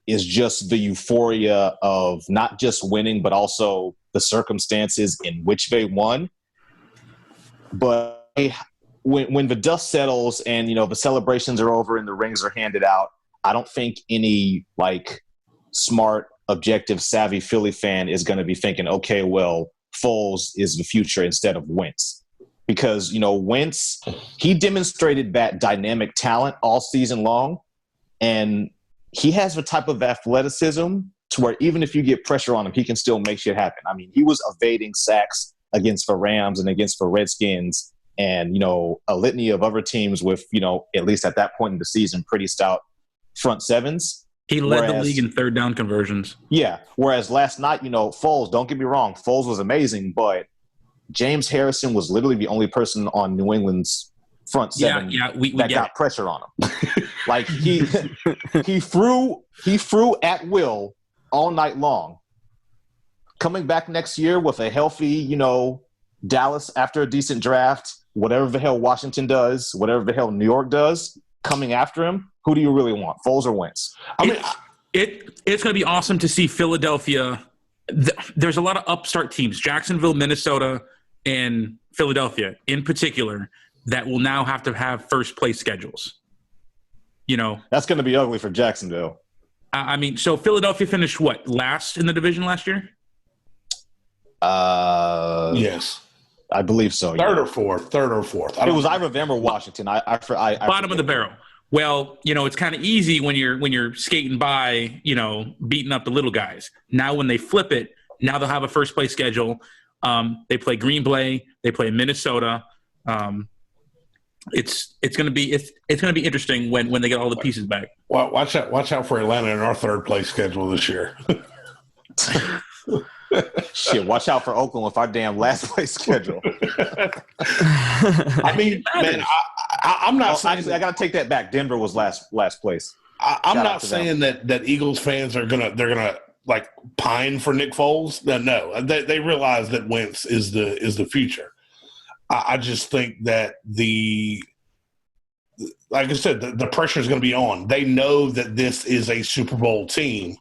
is just the euphoria of not just winning, but also the circumstances in which they won. But when the dust settles and, the celebrations are over and the rings are handed out, I don't think any, smart, objective, savvy Philly fan is going to be thinking, okay, well, Foles is the future instead of Wentz. Because, Wentz, he demonstrated that dynamic talent all season long, and he has the type of athleticism to where even if you get pressure on him, he can still make shit happen. I mean, he was evading sacks against the Rams and against the Redskins, and, a litany of other teams with, at least at that point in the season, pretty stout front sevens. He led the league in third down conversions. Yeah. Whereas last night, Foles, don't get me wrong, Foles was amazing, but James Harrison was literally the only person on New England's front seven that got pressure on him. Like, he threw at will all night long. coming back next year with a healthy, Dallas after a decent draft, whatever the hell Washington does, whatever the hell New York does, coming after him, who do you really want, Foles or Wentz? I mean, it's going to be awesome to see Philadelphia. There's a lot of upstart teams, Jacksonville, Minnesota, and Philadelphia in particular, that will now have to have first place schedules. That's going to be ugly for Jacksonville. I mean, so Philadelphia finished last in the division last year? Yes, I believe so. Third or fourth. It was either them or Washington. Bottom of the barrel. Well, it's kind of easy when you're skating by, beating up the little guys. Now when they flip it, now they'll have a first place schedule. They play Green Bay, they play Minnesota. It's going to be interesting when they get all the pieces back. Well, watch out for Atlanta in our third place schedule this year. Shit, watch out for Oakland with our damn last place schedule. I mean, man, I'm not saying actually, I got to take that back. Denver was last place. I'm not saying that Eagles fans are gonna like pine for Nick Foles. No, they realize that Wentz is the future. I just think that like I said, the pressure is going to be on. They know that this is a Super Bowl team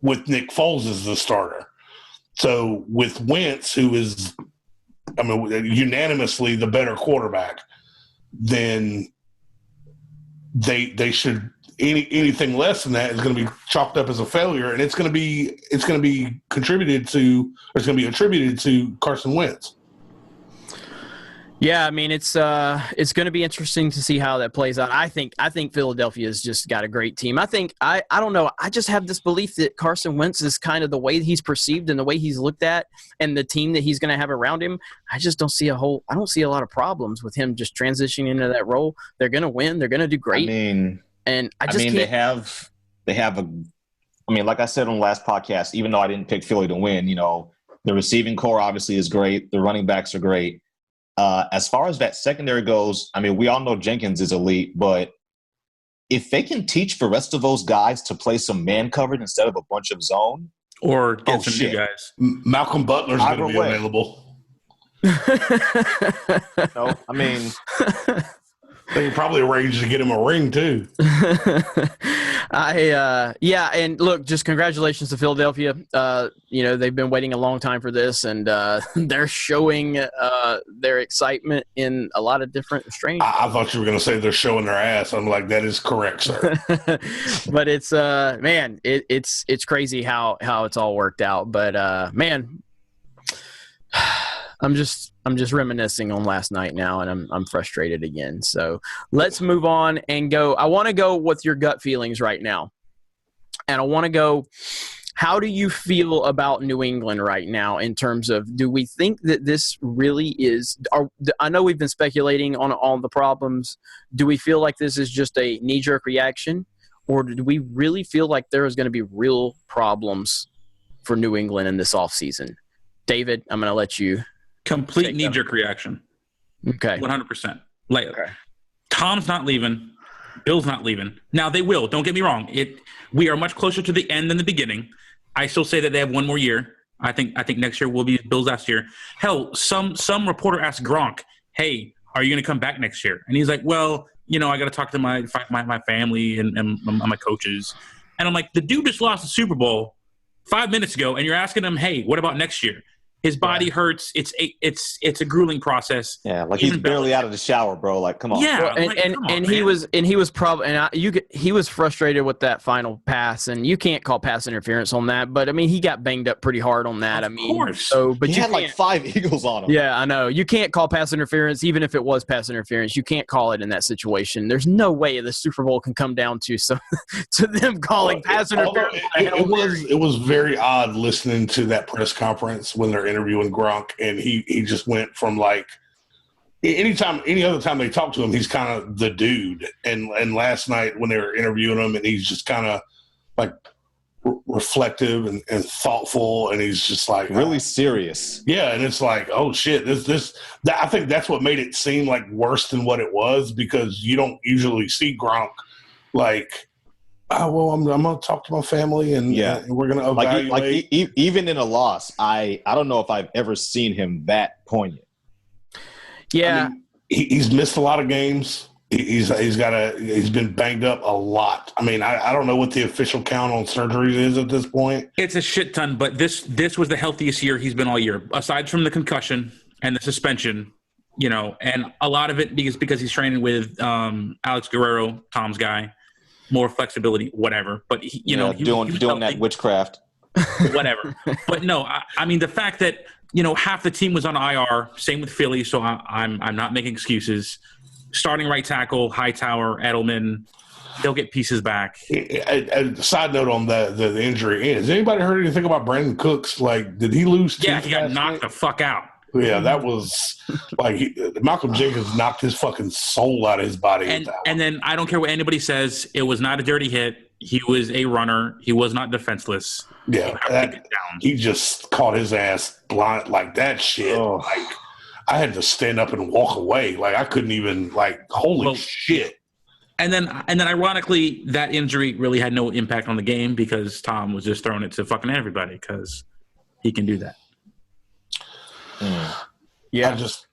with Nick Foles as the starter. So with Wentz, who is, unanimously the better quarterback, then they should anything less than that is going to be chalked up as a failure, and it's going to be attributed to Carson Wentz. Yeah, I mean it's going to be interesting to see how that plays out. I think Philadelphia's just got a great team. I don't know. I just have this belief that Carson Wentz is kind of the way he's perceived and the way he's looked at, and the team that he's going to have around him. I just don't see I don't see a lot of problems with him just transitioning into that role. They're going to win. They're going to do great. Can't. They have like I said on the last podcast, even though I didn't pick Philly to win, the receiving core obviously is great. The running backs are great. As far as that secondary goes, we all know Jenkins is elite, but if they can teach the rest of those guys to play some man coverage instead of a bunch of zone, or get some new guys, Malcolm Butler's going to be available. They can probably arrange to get him a ring too. And look, just congratulations to Philadelphia. They've been waiting a long time for this, and they're showing their excitement in a lot of different strange. I thought you were going to say they're showing their ass. I'm like, that is correct, sir. But it's it's crazy how it's all worked out. But man, I'm just reminiscing on last night now, and I'm frustrated again. So let's move on and go. I want to go with your gut feelings right now. And I want to go, how do you feel about New England right now in terms of, do we think that this really is – I know we've been speculating on all the problems. Do we feel like this is just a knee-jerk reaction, or do we really feel like there is going to be real problems for New England in this offseason? David, I'm going to let you – complete knee-jerk reaction. Okay. 100%. Tom's not leaving. Bill's not leaving. Now, they will. Don't get me wrong. We are much closer to the end than the beginning. I still say that they have one more year. I think next year will be Bill's last year. Hell, some reporter asked Gronk, hey, are you going to come back next year? And he's like, well, I got to talk to my family and my coaches. And I'm like, the dude just lost the Super Bowl 5 minutes ago, and you're asking him, hey, what about next year? His body hurts. It's a grueling process. Yeah, like he's barely out of the shower, bro. Like, come on. Yeah, he was frustrated with that final pass, and you can't call pass interference on that. But he got banged up pretty hard on that. Of course. But he had like 5 Eagles on him. Yeah, I know. You can't call pass interference, even if it was pass interference. You can't call it in that situation. There's no way the Super Bowl can come down to them calling pass interference. It was very odd listening to that press conference when they're interviewing Gronk, and he just went from like any other time they talk to him, he's kind of the dude, and last night when they were interviewing him, and he's just kind of like reflective and thoughtful, and he's just like really serious. Yeah, and it's like, oh shit, I think that's what made it seem like worse than what it was, because you don't usually see Gronk like Well, I'm going to talk to my family, and we're going to evaluate. Even in a loss, I don't know if I've ever seen him that poignant. Yeah. I mean, he's missed a lot of games. He's been banged up a lot. I mean, I don't know what the official count on surgeries is at this point. It's a shit ton, but this was the healthiest year he's been all year, aside from the concussion and the suspension, and a lot of it because he's training with Alex Guerrero, Tom's guy, more flexibility, whatever. But he doing that witchcraft, whatever. But no, I mean the fact that half the team was on IR, same with Philly, so I'm not making excuses. Starting right tackle, Hightower, Edelman, they'll get pieces back. A side note on the injury: has anybody heard anything about Brandon Cooks? Like, did he lose? Yeah, he got knocked the fuck out. Yeah, that was like Malcolm Jenkins knocked his fucking soul out of his body. And then I don't care what anybody says, it was not a dirty hit. He was a runner. He was not defenseless. Yeah, he just caught his ass blind like that shit. Oh. Like I had to stand up and walk away. Like I couldn't even holy shit. And then ironically, that injury really had no impact on the game because Tom was just throwing it to fucking everybody because he can do that. Yeah, I just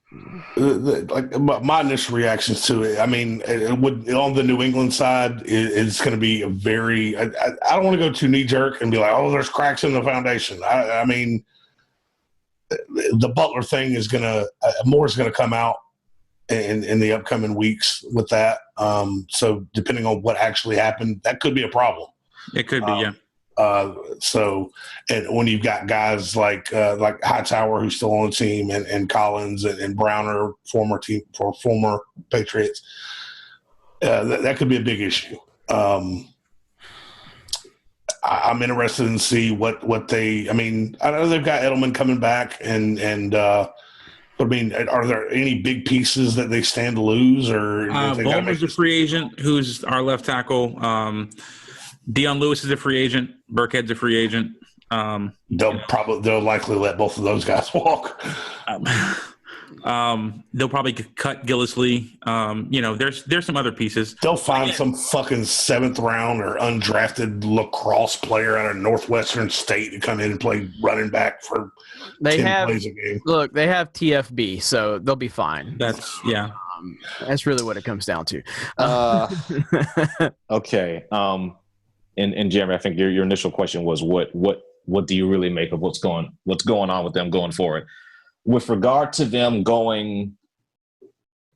my initial reactions to it. I mean, it would on the New England side, it's going to be a very. I don't want to go too knee jerk and be like, oh, there's cracks in the foundation. I mean, the Butler thing is more is going to come out in the upcoming weeks with that. So depending on what actually happened, that could be a problem. It could be, yeah. So, and when you've got guys like Hightower who's still on the team, and Collins and Browner, former Patriots, that could be a big issue. I'm interested in see what they. I mean, I know they've got Edelman coming back, but I mean, are there any big pieces that they stand to lose? Or Bowman's a free agent, who's our left tackle. Dion Lewis is a free agent. Burkhead's a free agent. They'll likely let both of those guys walk. They'll probably cut Gillislee. There's some other pieces. They'll find some fucking 7th round or undrafted lacrosse player out of Northwestern State to come in and play running back for 10 plays a game. Look, they have TFB, so they'll be fine. That's really what it comes down to. Okay. And Jeremy, I think your initial question was what do you really make of what's going on with them going forward? With regard to them going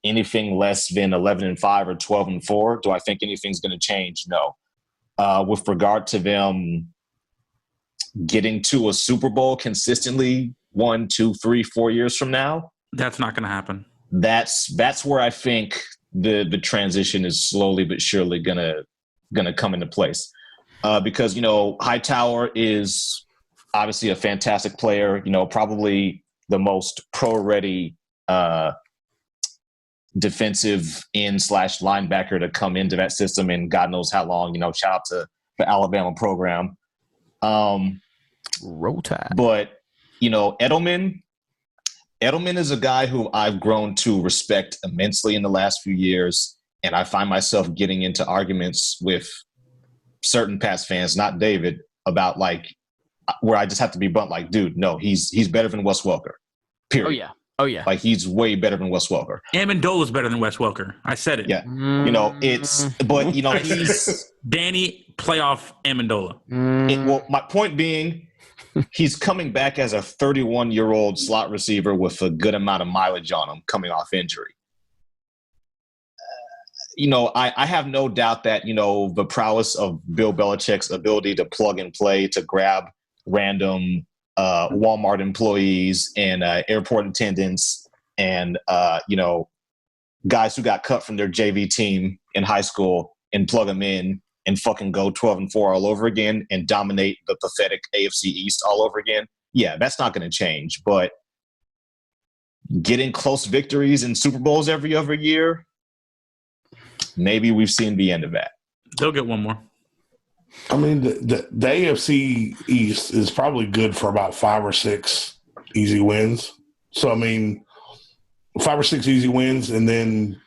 anything less than 11-5 or 12-4, do I think anything's going to change? No. With regard to them getting to a Super Bowl consistently 1, 2, 3, 4 years from now, that's not going to happen. That's where I think the transition is slowly but surely gonna come into place. Because, Hightower is obviously a fantastic player, probably the most pro-ready defensive end/linebacker to come into that system in God knows how long, shout out to the Alabama program. Roll Tide. But, Edelman is a guy who I've grown to respect immensely in the last few years. And I find myself getting into arguments with certain Pats fans, not David, about where I just have to be blunt, dude, no, he's better than Wes Welker. Period. Oh yeah. He's way better than Wes Welker. Amendola's better than Wes Welker. I said it. Yeah. He's Danny playoff Amendola. Well, my point being, he's coming back as a 31-year-old slot receiver with a good amount of mileage on him coming off injury. I have no doubt that, the prowess of Bill Belichick's ability to plug and play, to grab random Walmart employees and airport attendants and, guys who got cut from their JV team in high school and plug them in and fucking go 12-4 all over again and dominate the pathetic AFC East all over again. Yeah, that's not going to change. But getting close victories in Super Bowls every other year, maybe we've seen the end of that. They'll get one more. I mean, the AFC East is probably good for about 5 or 6 easy wins. So, I mean, 5 or 6 easy wins, and then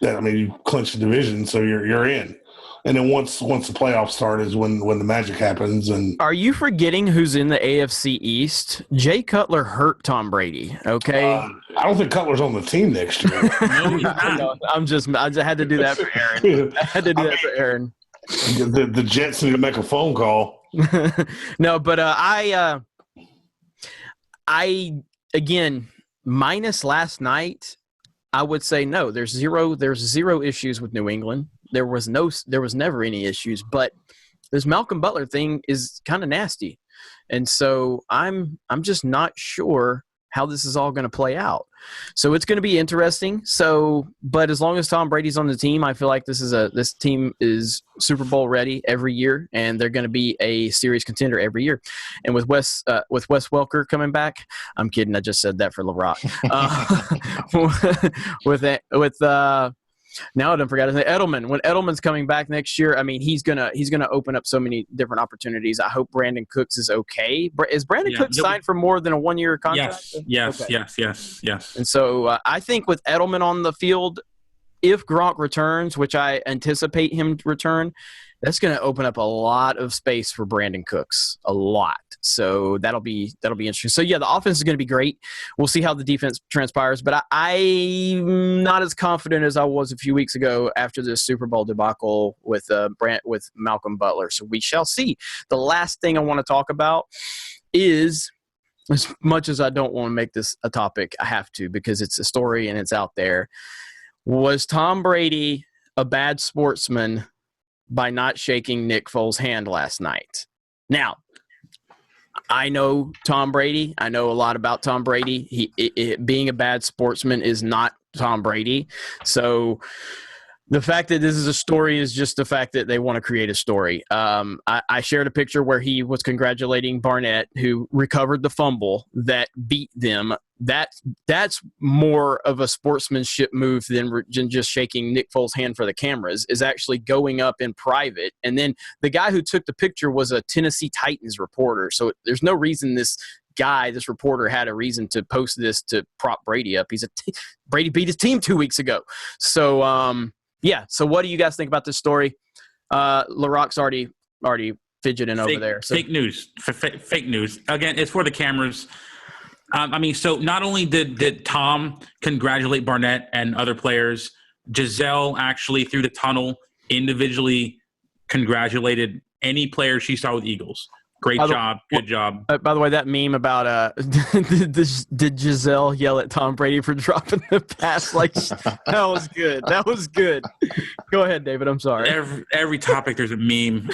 you clinch the division, so you're in. And then once the playoffs start is when the magic happens. And Are you forgetting who's in the AFC East? Jay Cutler hurt Tom Brady. Okay. I don't think Cutler's on the team next year. No, he's not. No, I just had to do that for Aaron. I had to do that for Aaron. The Jets need to make a phone call. No, but I again, minus last night, I would say no. There's zero issues with New England. There was never any issues, but this Malcolm Butler thing is kind of nasty. And so I'm just not sure how this is all going to play out. So it's going to be interesting. So, but as long as Tom Brady's on the team, I feel like this team is Super Bowl ready every year, and they're going to be a serious contender every year. And with Wes Welker coming back, I'm kidding. I just said that for LaRock. Now I don't forget his name. Edelman. When Edelman's coming back next year, I mean, he's gonna open up so many different opportunities. I hope Brandon Cooks is okay. Is Brandon Cooks signed for more than a 1-year contract? Yes. Okay. Yes. And so I think with Edelman on the field, if Gronk returns, which I anticipate him to return, that's going to open up a lot of space for Brandon Cooks, a lot. So that'll be interesting. So yeah, the offense is going to be great. We'll see how the defense transpires, but I'm not as confident as I was a few weeks ago after the Super Bowl debacle with Malcolm Butler. So we shall see. The last thing I want to talk about is, as much as I don't want to make this a topic, I have to because it's a story and it's out there. Was Tom Brady a bad sportsman by not shaking Nick Foles' hand last night? Now, I know Tom Brady. I know a lot about Tom Brady. Being a bad sportsman is not Tom Brady. So the fact that this is a story is just the fact that they want to create a story. I shared a picture where he was congratulating Barnett, who recovered the fumble that beat them. That's more of a sportsmanship move than just shaking Nick Foles' hand for the cameras, is actually going up in private. And then the guy who took the picture was a Tennessee Titans reporter. So there's no reason this reporter had a reason to post this to prop Brady up. Brady beat his team 2 weeks ago. So, yeah. So what do you guys think about this story? LaRock's already fidgeting over there. So. Fake news. Fake news. Again, it's for the cameras. So not only did Tom congratulate Barnett and other players, Giselle actually through the tunnel individually congratulated any player she saw with Eagles. Great job. Good job. By the way, that meme about did Giselle yell at Tom Brady for dropping the pass? Like, that was good. That was good. Go ahead, David. I'm sorry. Every topic there's a meme.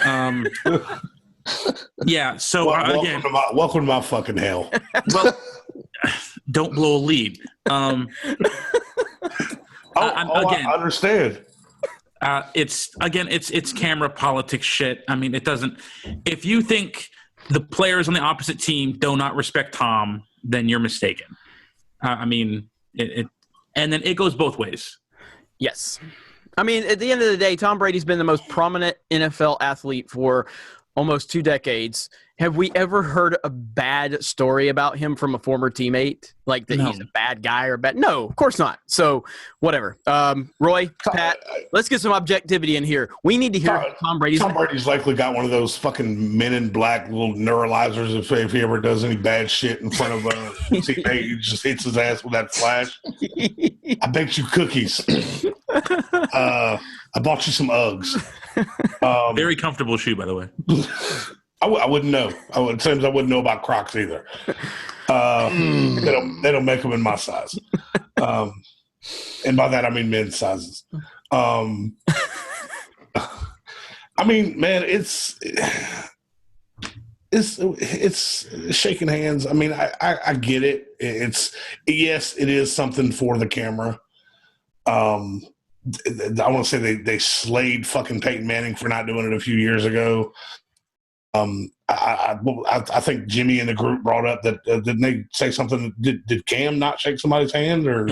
Yeah. So welcome to my fucking hell. Well, don't blow a lead. I understand. It's camera politics shit. I mean, it doesn't. If you think the players on the opposite team do not respect Tom, then you're mistaken. And then it goes both ways. Yes. I mean, at the end of the day, Tom Brady's been the most prominent NFL athlete for almost 2 decades. Have we ever heard a bad story about him from a former teammate? Like that he's a bad guy or bad? No, of course not. So whatever. Roy, Pat, let's get some objectivity in here. We need to hear Tom Brady's. Tom Brady's likely got one of those fucking Men in Black little neuralizers if he ever does any bad shit in front of a teammate. He just hits his ass with that flash. I baked you cookies. I bought you some Uggs. Very comfortable shoe, by the way. I wouldn't know. I wouldn't know about Crocs either. They don't make them in my size. And by that, I mean men's sizes. I mean, man, it's shaking hands. I mean, I get it. Yes, it is something for the camera. I want to say they slayed fucking Peyton Manning for not doing it a few years ago. I think Jimmy in the group brought up that didn't they say something? Did Cam not shake somebody's hand? Or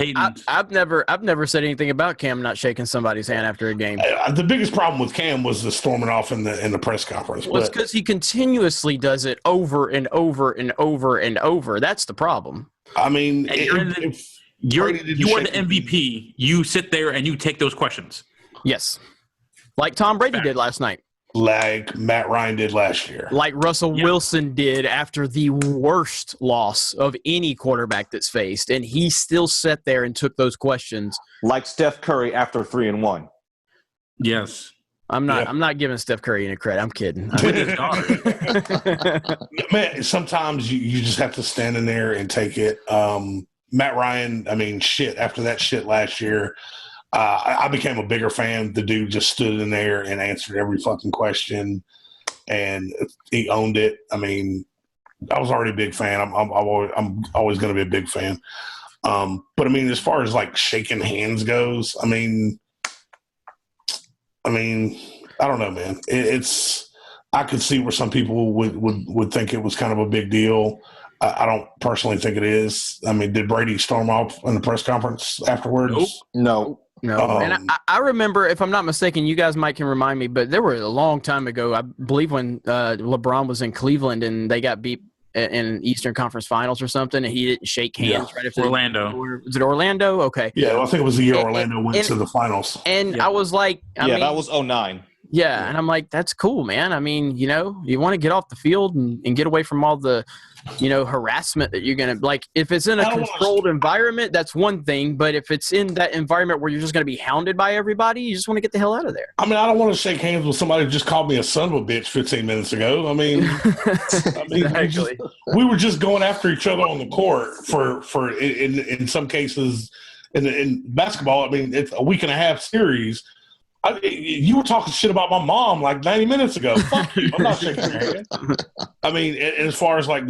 I've never said anything about Cam not shaking somebody's hand after a game. The biggest problem with Cam was the storming off in the press conference. Well, it's because he continuously does it over and over and over and over. That's the problem. I mean, you are the MVP. You sit there and you take those questions. Yes. Like Tom Brady Fact. did last night. Like Matt Ryan did last year. Like Russell Wilson did after the worst loss of any quarterback that's faced, and he still sat there and took those questions. Like Steph Curry after 3-1. Yes. I'm not giving Steph Curry any credit. I'm kidding. With his daughter. Man, sometimes you just have to stand in there and take it. Matt Ryan, I mean, shit, after that shit last year, I became a bigger fan. The dude just stood in there and answered every fucking question, and he owned it. I mean, I was already a big fan. I'm always going to be a big fan. But I mean, as far as like shaking hands goes, I mean, I don't know, man. It's I could see where some people would think it was kind of a big deal. I don't personally think it is. I mean, did Brady storm off in the press conference afterwards? No. No, and I remember, if I'm not mistaken, you guys might can remind me, but there were a long time ago, I believe when LeBron was in Cleveland and they got beat in Eastern Conference Finals or something, and he didn't shake hands right after Orlando. Was it Orlando? Okay. Yeah, well, I think it was the year Orlando went to the finals. And I was like, I mean, that was 2009. Yeah, and I'm like, that's cool, man. I mean, you want to get off the field and get away from all the, harassment that you're going to – like, if it's in a controlled environment, that's one thing. But if it's in that environment where you're just going to be hounded by everybody, you just want to get the hell out of there. I mean, I don't want to shake hands with somebody who just called me a son of a bitch 15 minutes ago. I mean, Exactly. we were just going after each other on the court for in some cases in basketball. I mean, it's a week and a half series. You were talking shit about my mom like 90 minutes ago. Fuck you. I'm not shaking your hand. I mean, as far as like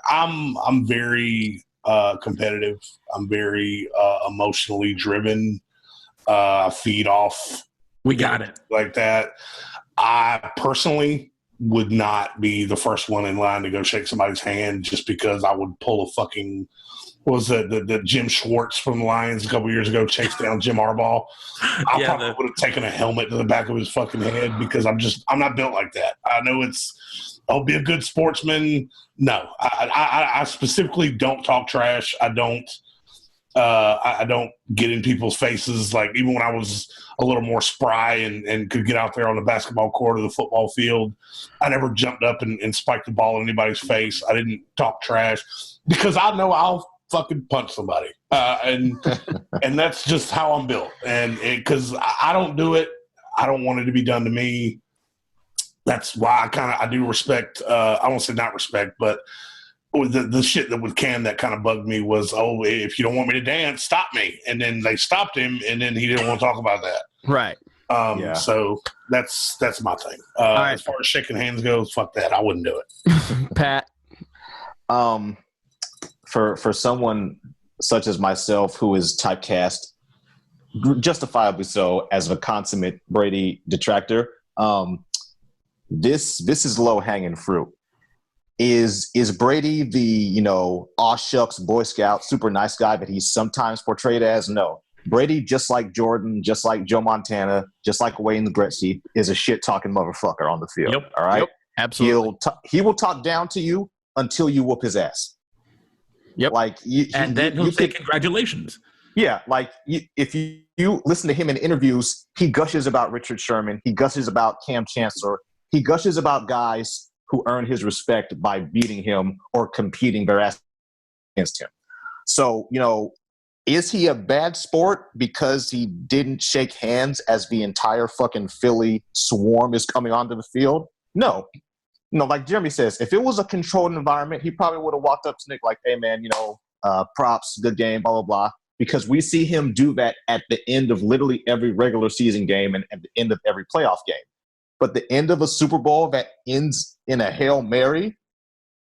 I'm very competitive. I'm very emotionally driven. Feed off. We got it. Like that. I personally would not be the first one in line to go shake somebody's hand just because I would pull a fucking – what was the Jim Schwartz from the Lions a couple years ago chased down Jim Harbaugh? I probably would have taken a helmet to the back of his fucking head because I'm not built like that. I know I'll be a good sportsman. No, I specifically don't talk trash. I don't get in people's faces. Like even when I was a little more spry and could get out there on the basketball court or the football field, I never jumped up and spiked the ball in anybody's face. I didn't talk trash because I know I'll fucking punch somebody. And that's just how I'm built. And because I don't do it, I don't want it to be done to me. That's why I do respect, I won't say not respect, but the shit that with Cam that kind of bugged me was, if you don't want me to dance, stop me. And then they stopped him, and then he didn't want to talk about that. Right. So that's my thing. Right. As far as shaking hands goes, fuck that. I wouldn't do it. Pat? For someone such as myself who is typecast, justifiably so, as a consummate Brady detractor, this is low-hanging fruit. Is Brady the, aw shucks Boy Scout, super nice guy that he's sometimes portrayed as? No. Brady, just like Jordan, just like Joe Montana, just like Wayne Gretzky, is a shit-talking motherfucker on the field. Yep. All right? Yep. Absolutely. He will talk down to you until you whoop his ass. Yep. Like And then he'll say congratulations. Yeah, like if you listen to him in interviews, he gushes about Richard Sherman. He gushes about Cam Chancellor. He gushes about guys who earn his respect by beating him or competing their ass against him. So, is he a bad sport because he didn't shake hands as the entire fucking Philly swarm is coming onto the field? No. Like Jeremy says, if it was a controlled environment, he probably would have walked up to Nick like, hey, man, props, good game, blah, blah, blah. Because we see him do that at the end of literally every regular season game and at the end of every playoff game. But the end of a Super Bowl that ends in a Hail Mary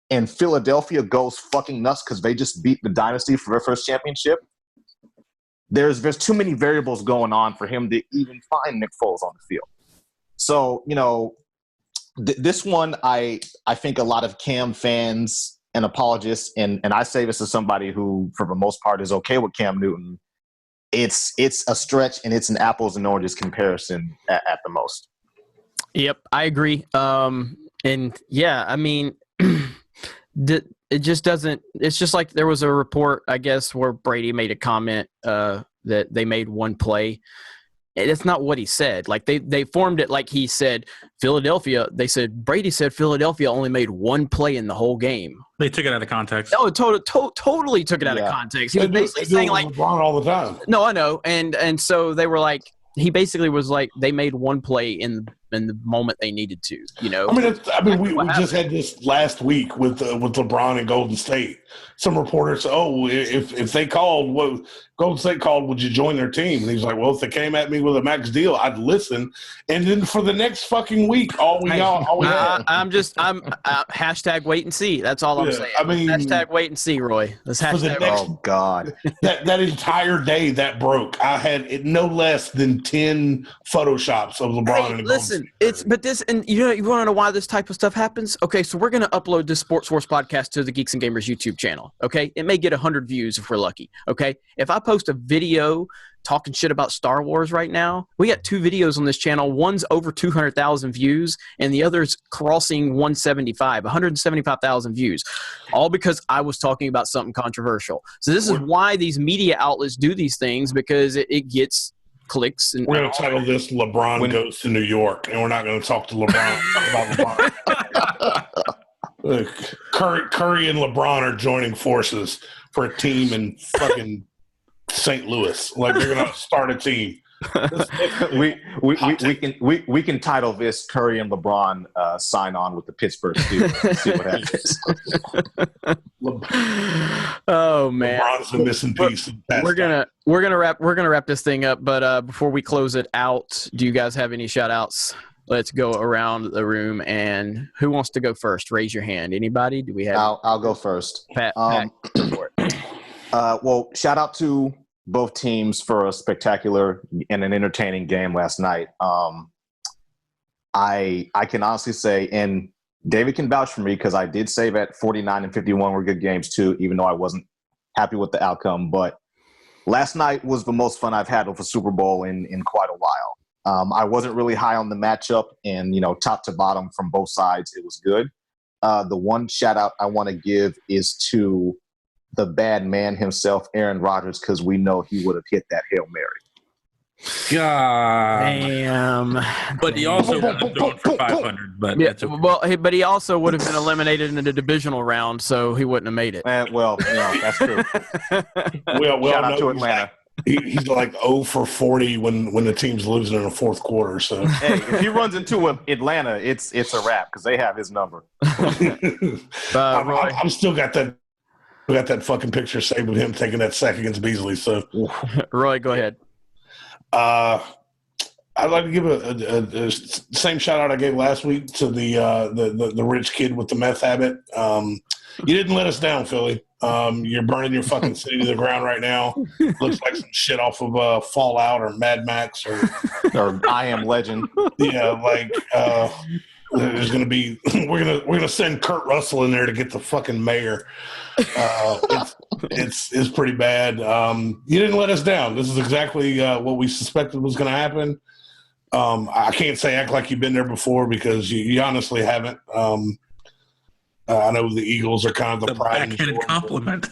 and Philadelphia goes fucking nuts because they just beat the dynasty for their first championship, there's too many variables going on for him to even find Nick Foles on the field. So, this one, I think a lot of Cam fans and apologists, and I say this as somebody who, for the most part, is okay with Cam Newton, it's a stretch and it's an apples and oranges comparison at the most. Yep, I agree. And yeah, I mean, it just doesn't. It's just like there was a report, I guess, where Brady made a comment that they made one play, That's not what he said. Like they formed it like he said Philadelphia. They said Brady said Philadelphia only made one play in the whole game. They took it out of context. No, totally took it out of context. He was basically saying like LeBron all the time. No, I know, and so they were like he basically was like they made one play in the moment they needed to. You know, we just had this last week with LeBron and Golden State. Some reporters, if they called what Golden State called, would you join their team? And he's like, well, if they came at me with a max deal, I'd listen. And then for the next fucking week, all we had. I'm hashtag wait and see. That's all I'm saying. Hashtag wait and see, Roy. That's hashtag. Oh God, that entire day that broke, I had no less than 10 photoshops of LeBron and listen, you want to know why this type of stuff happens? Okay, so we're going to upload this Sports Force podcast to the Geeks and Gamers YouTube channel. Okay, it may get 100 views if we're lucky. Okay, if I post a video talking shit about Star Wars right now, we got 2 videos on this channel. One's over 200,000 views, and the other's crossing 175,000 views, all because I was talking about something controversial. So this is why these media outlets do these things, because it gets clicks. And we're going to title this LeBron Goes to New York, and we're not going to talk to LeBron about LeBron. Curry and LeBron are joining forces for a team in fucking St. Louis. Like, they're going to start a team. we can title this Curry and LeBron sign on with the Pittsburgh Steelers. See what happens. Oh man, LeBron's the missing piece. We're gonna wrap this thing up, but before we close it out, do you guys have any shout outs? Let's go around the room, and who wants to go first? Raise your hand. Anybody? Do we have? I'll go first. Pat well, shout out to both teams for a spectacular and an entertaining game last night. I can honestly say, and David can vouch for me because I did say that 49 and 51 were good games too, even though I wasn't happy with the outcome. But last night was the most fun I've had with a Super Bowl in quite a while. I wasn't really high on the matchup, and top to bottom from both sides, it was good. The one shout out I want to give is to the bad man himself, Aaron Rodgers, because we know he would have hit that Hail Mary. God. Damn. But he also would have thrown for 500. But that's okay. Well, but he also would have been eliminated in the divisional round, so he wouldn't have made it. That's true. Shout out to Atlanta. He's like 0 for 40 when the team's losing in the fourth quarter. So hey, if he runs into Atlanta, it's a wrap because they have his number. I'm still got that. We got that fucking picture saved of him taking that sack against Beasley. So, Roy, go ahead. I'd like to give a same shout out I gave last week to the rich kid with the meth habit. You didn't let us down, Philly. You're burning your fucking city to the ground right now. Looks like some shit off of Fallout or Mad Max or I Am Legend. Yeah, there's gonna be we're gonna send Kurt Russell in there to get the fucking mayor. It's pretty bad. You didn't let us down. This is exactly what we suspected was going to happen. I can't say act like you've been there before because you honestly haven't. I know the Eagles are kind of the pride. Backhanded compliment.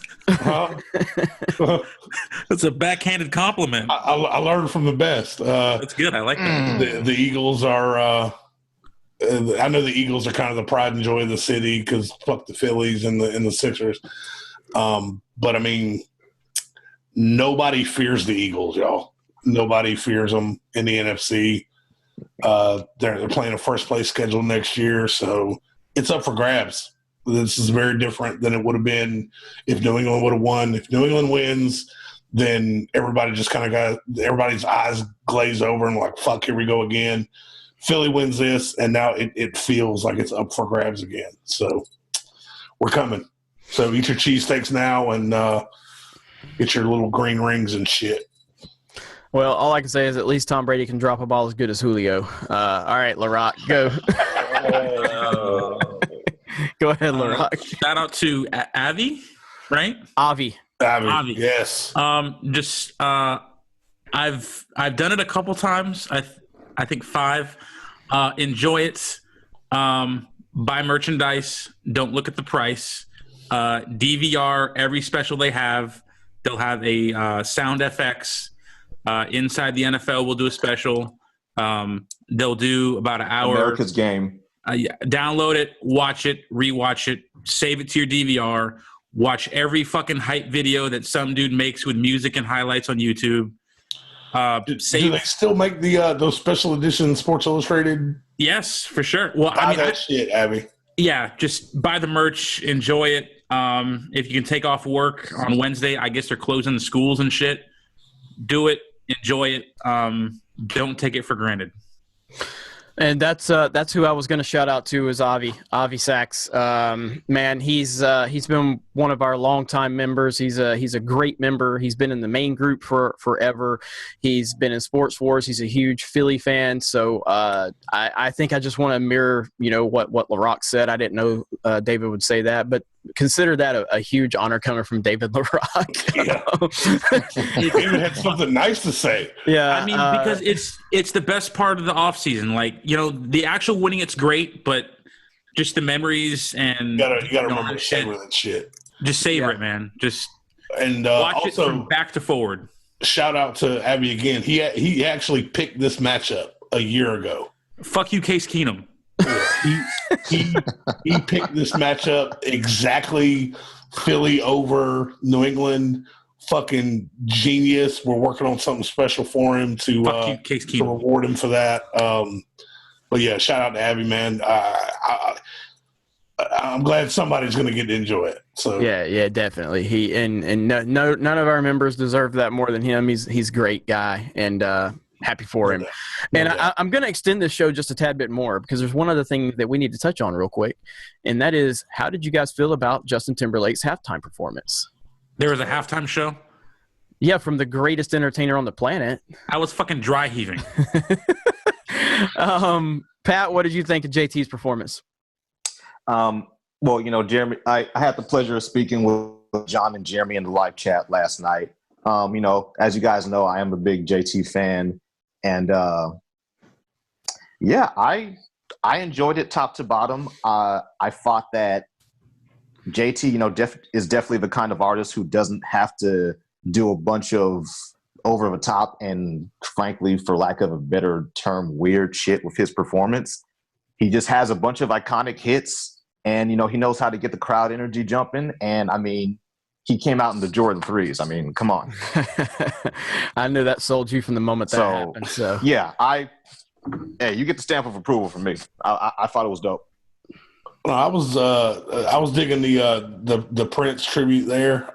That's a backhanded compliment. I learned from the best. That's good. I like that. The Eagles are. I know the Eagles are kind of the pride and joy of the city because fuck the Phillies and the Sixers. But I mean, nobody fears the Eagles, y'all. Nobody fears them in the NFC. They're playing a first place schedule next year, so it's up for grabs. This is very different than it would have been if New England would have won. If New England wins, then everybody just kind of everybody's eyes glaze over and like, fuck, here we go again. Philly wins this, and now it feels like it's up for grabs again. So we're coming. So eat your cheesesteaks now and get your little green rings and shit. Well, all I can say is at least Tom Brady can drop a ball as good as Julio. All right, LaRock, go. Go ahead, LaRock. Shout out to Avi, right? Avi, yes. I've done it a couple times. I think 5. Enjoy it. Buy merchandise. Don't look at the price. DVR every special they have. They'll have a sound FX. Inside the NFL will do a special. They'll do about an hour. America's Game. Yeah, download it, watch it, rewatch it, save it to your DVR. Watch every fucking hype video that some dude makes with music and highlights on YouTube. Do they still make the those special edition Sports Illustrated? Yes, for sure. Well, Buy that shit, Abby. Yeah, just buy the merch, enjoy it. If you can take off work on Wednesday, I guess they're closing the schools and shit. Do it, enjoy it. Don't take it for granted. And that's who I was going to shout out to is Avi Sachs. Man, he's been one of our longtime members. He's a great member. He's been in the main group for forever. He's been in Sports Wars. He's a huge Philly fan. So I think I just want to mirror, what LaRock said. I didn't know David would say that, but consider that a huge honor coming from David LaRock. Yeah. He even had something nice to say. Yeah, I mean, because it's the best part of the off season. Like, the actual winning, it's great, but just the memories and you gotta remember to savor that shit. Just savor it, man. Just watch also, it from back to forward. Shout out to Abby again. He actually picked this matchup a year ago. Fuck you, Case Keenum. He picked this matchup exactly. Philly over New England. Fucking genius. We're working on something special for him to reward him for that. But yeah, shout out to Abby, man. I'm glad somebody's going to get to enjoy it. So yeah, definitely. He and none of our members deserve that more than him. He's a great guy, and happy for him. I'm going to extend this show just a tad bit more because there's one other thing that we need to touch on real quick, and that is, how did you guys feel about Justin Timberlake's halftime performance? There was a halftime show? Yeah, from the greatest entertainer on the planet. I was fucking dry heaving. Pat, what did you think of JT's performance? Well, Jeremy, I had the pleasure of speaking with John and Jeremy in the live chat last night. As you guys know, I am a big JT fan, and I enjoyed it top to bottom. I thought that JT, is definitely the kind of artist who doesn't have to do a bunch of over the top and, frankly, for lack of a better term, weird shit with his performance. He just has a bunch of iconic hits, and he knows how to get the crowd energy jumping. And I mean, he came out in the Jordan 3s. I mean, come on. I knew that sold you from the moment that happened. So yeah, you get the stamp of approval from me. I thought it was dope. I was digging the Prince tribute there.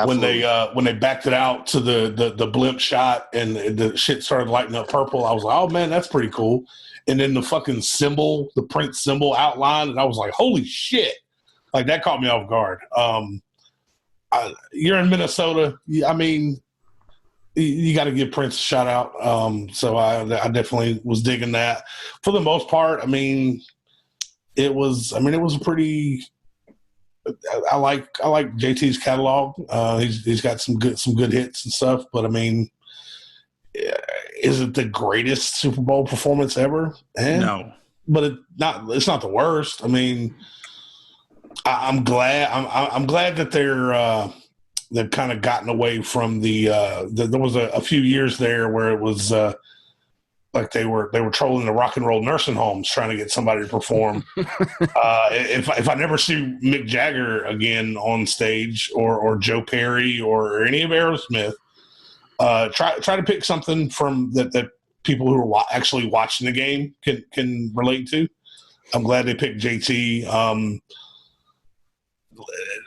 When they backed it out to the blimp shot and the shit started lighting up purple, I was like, oh man, that's pretty cool. And then the fucking symbol, the Prince symbol outline, and I was like, holy shit! Like that caught me off guard. You're in Minnesota. I mean, you got to give Prince a shout out. So I definitely was digging that. For the most part, I mean, it was a pretty. I like JT's catalog. He's got some good hits and stuff. But I mean, is it the greatest Super Bowl performance ever? No, but it's not the worst. I mean, I'm glad. I'm glad that they've kind of gotten away from there was a few years there where it was like they were trolling the rock and roll nursing homes trying to get somebody to perform. If I never see Mick Jagger again on stage or Joe Perry or any of Aerosmith, try to pick something from that people who are actually watching the game can relate to. I'm glad they picked JT.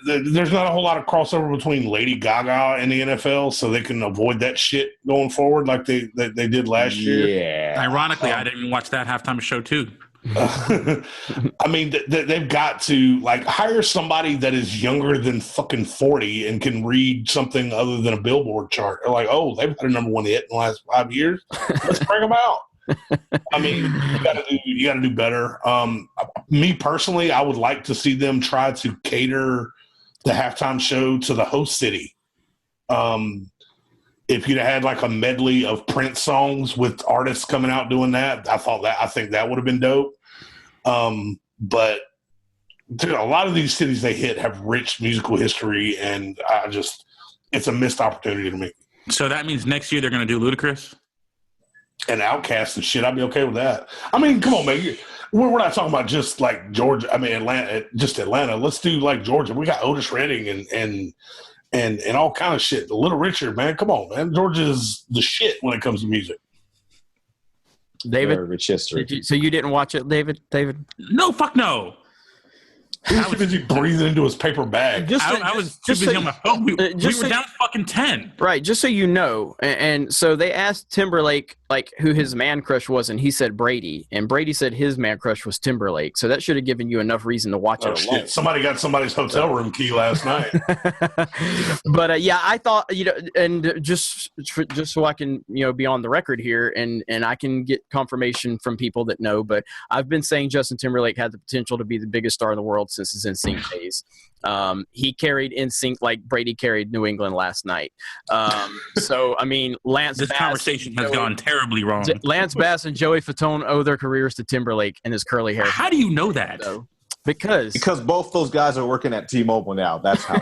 There's not a whole lot of crossover between Lady Gaga and the NFL, so they can avoid that shit going forward like they did last year. Yeah. Ironically, I didn't watch that halftime show too. I mean, they've got to hire somebody that is younger than fucking 40 and can read something other than a Billboard chart. They're like, oh, they've had a number one hit in the last 5 years. Let's bring them out. I mean, you got to do better. Me personally, I would like to see them try to cater the halftime show to the host city. If you'd have had a medley of Prince songs with artists coming out doing that, I think that would have been dope. But dude, a lot of these cities they hit have rich musical history, and it's a missed opportunity to me. So that means next year they're going to do Ludacris? And Outcast and shit. I'd be okay with that. I mean, come on, man. We're not talking about just like Georgia. I mean, Atlanta. Let's do like Georgia. We got Otis Redding and all kind of shit. Little Richard, man. Come on, man. Georgia's the shit when it comes to music. David, Very rich history. so you didn't watch it, David? No, fuck no. He was too busy breathing into his paper bag. I was too busy on my phone. We were down fucking 10. Right, just so you know. And so they asked Timberlake like who his man crush was, and he said Brady. And Brady said his man crush was Timberlake. So that should have given you enough reason to watch it alone. Shit. Somebody got somebody's hotel room key last night. But yeah, I thought, and just so I can, be on the record here and I can get confirmation from people that know, but I've been saying Justin Timberlake had the potential to be the biggest star in the world since his NSYNC days. He carried NSYNC like Brady carried New England last night. So, I mean, This conversation has gone terribly wrong. Lance Bass and Joey Fatone owe their careers to Timberlake and his curly hair. How do you know that? So, because both those guys are working at T-Mobile now. That's how.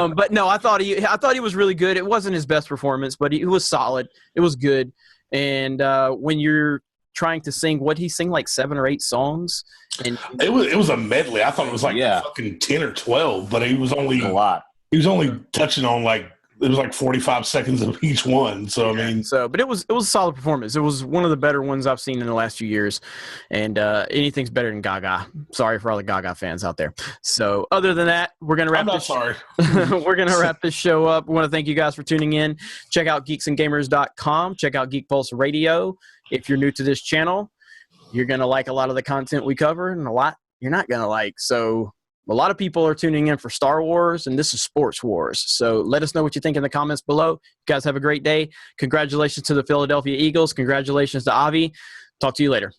But no, I thought he was really good. It wasn't his best performance, but he was solid. It was good. And when you're trying to sing, what he sing like 7 or 8 songs, and it was a medley. I thought it was like fucking 10 or 12, but he was only a lot. He was only touching on it was like 45 seconds of each one. So I mean, but it was a solid performance. It was one of the better ones I've seen in the last few years, and anything's better than Gaga. Sorry for all the Gaga fans out there. So other than that, we're gonna wrap. I'm not sorry. We're gonna wrap this show up. We want to thank you guys for tuning in. Check out geeksandgamers.com. Check out Geek Pulse Radio. If you're new to this channel, you're gonna like a lot of the content we cover, and a lot you're not gonna like. So a lot of people are tuning in for Star Wars, and this is Sports Wars. So let us know what you think in the comments below. You guys have a great day. Congratulations to the Philadelphia Eagles. Congratulations to Avi. Talk to you later.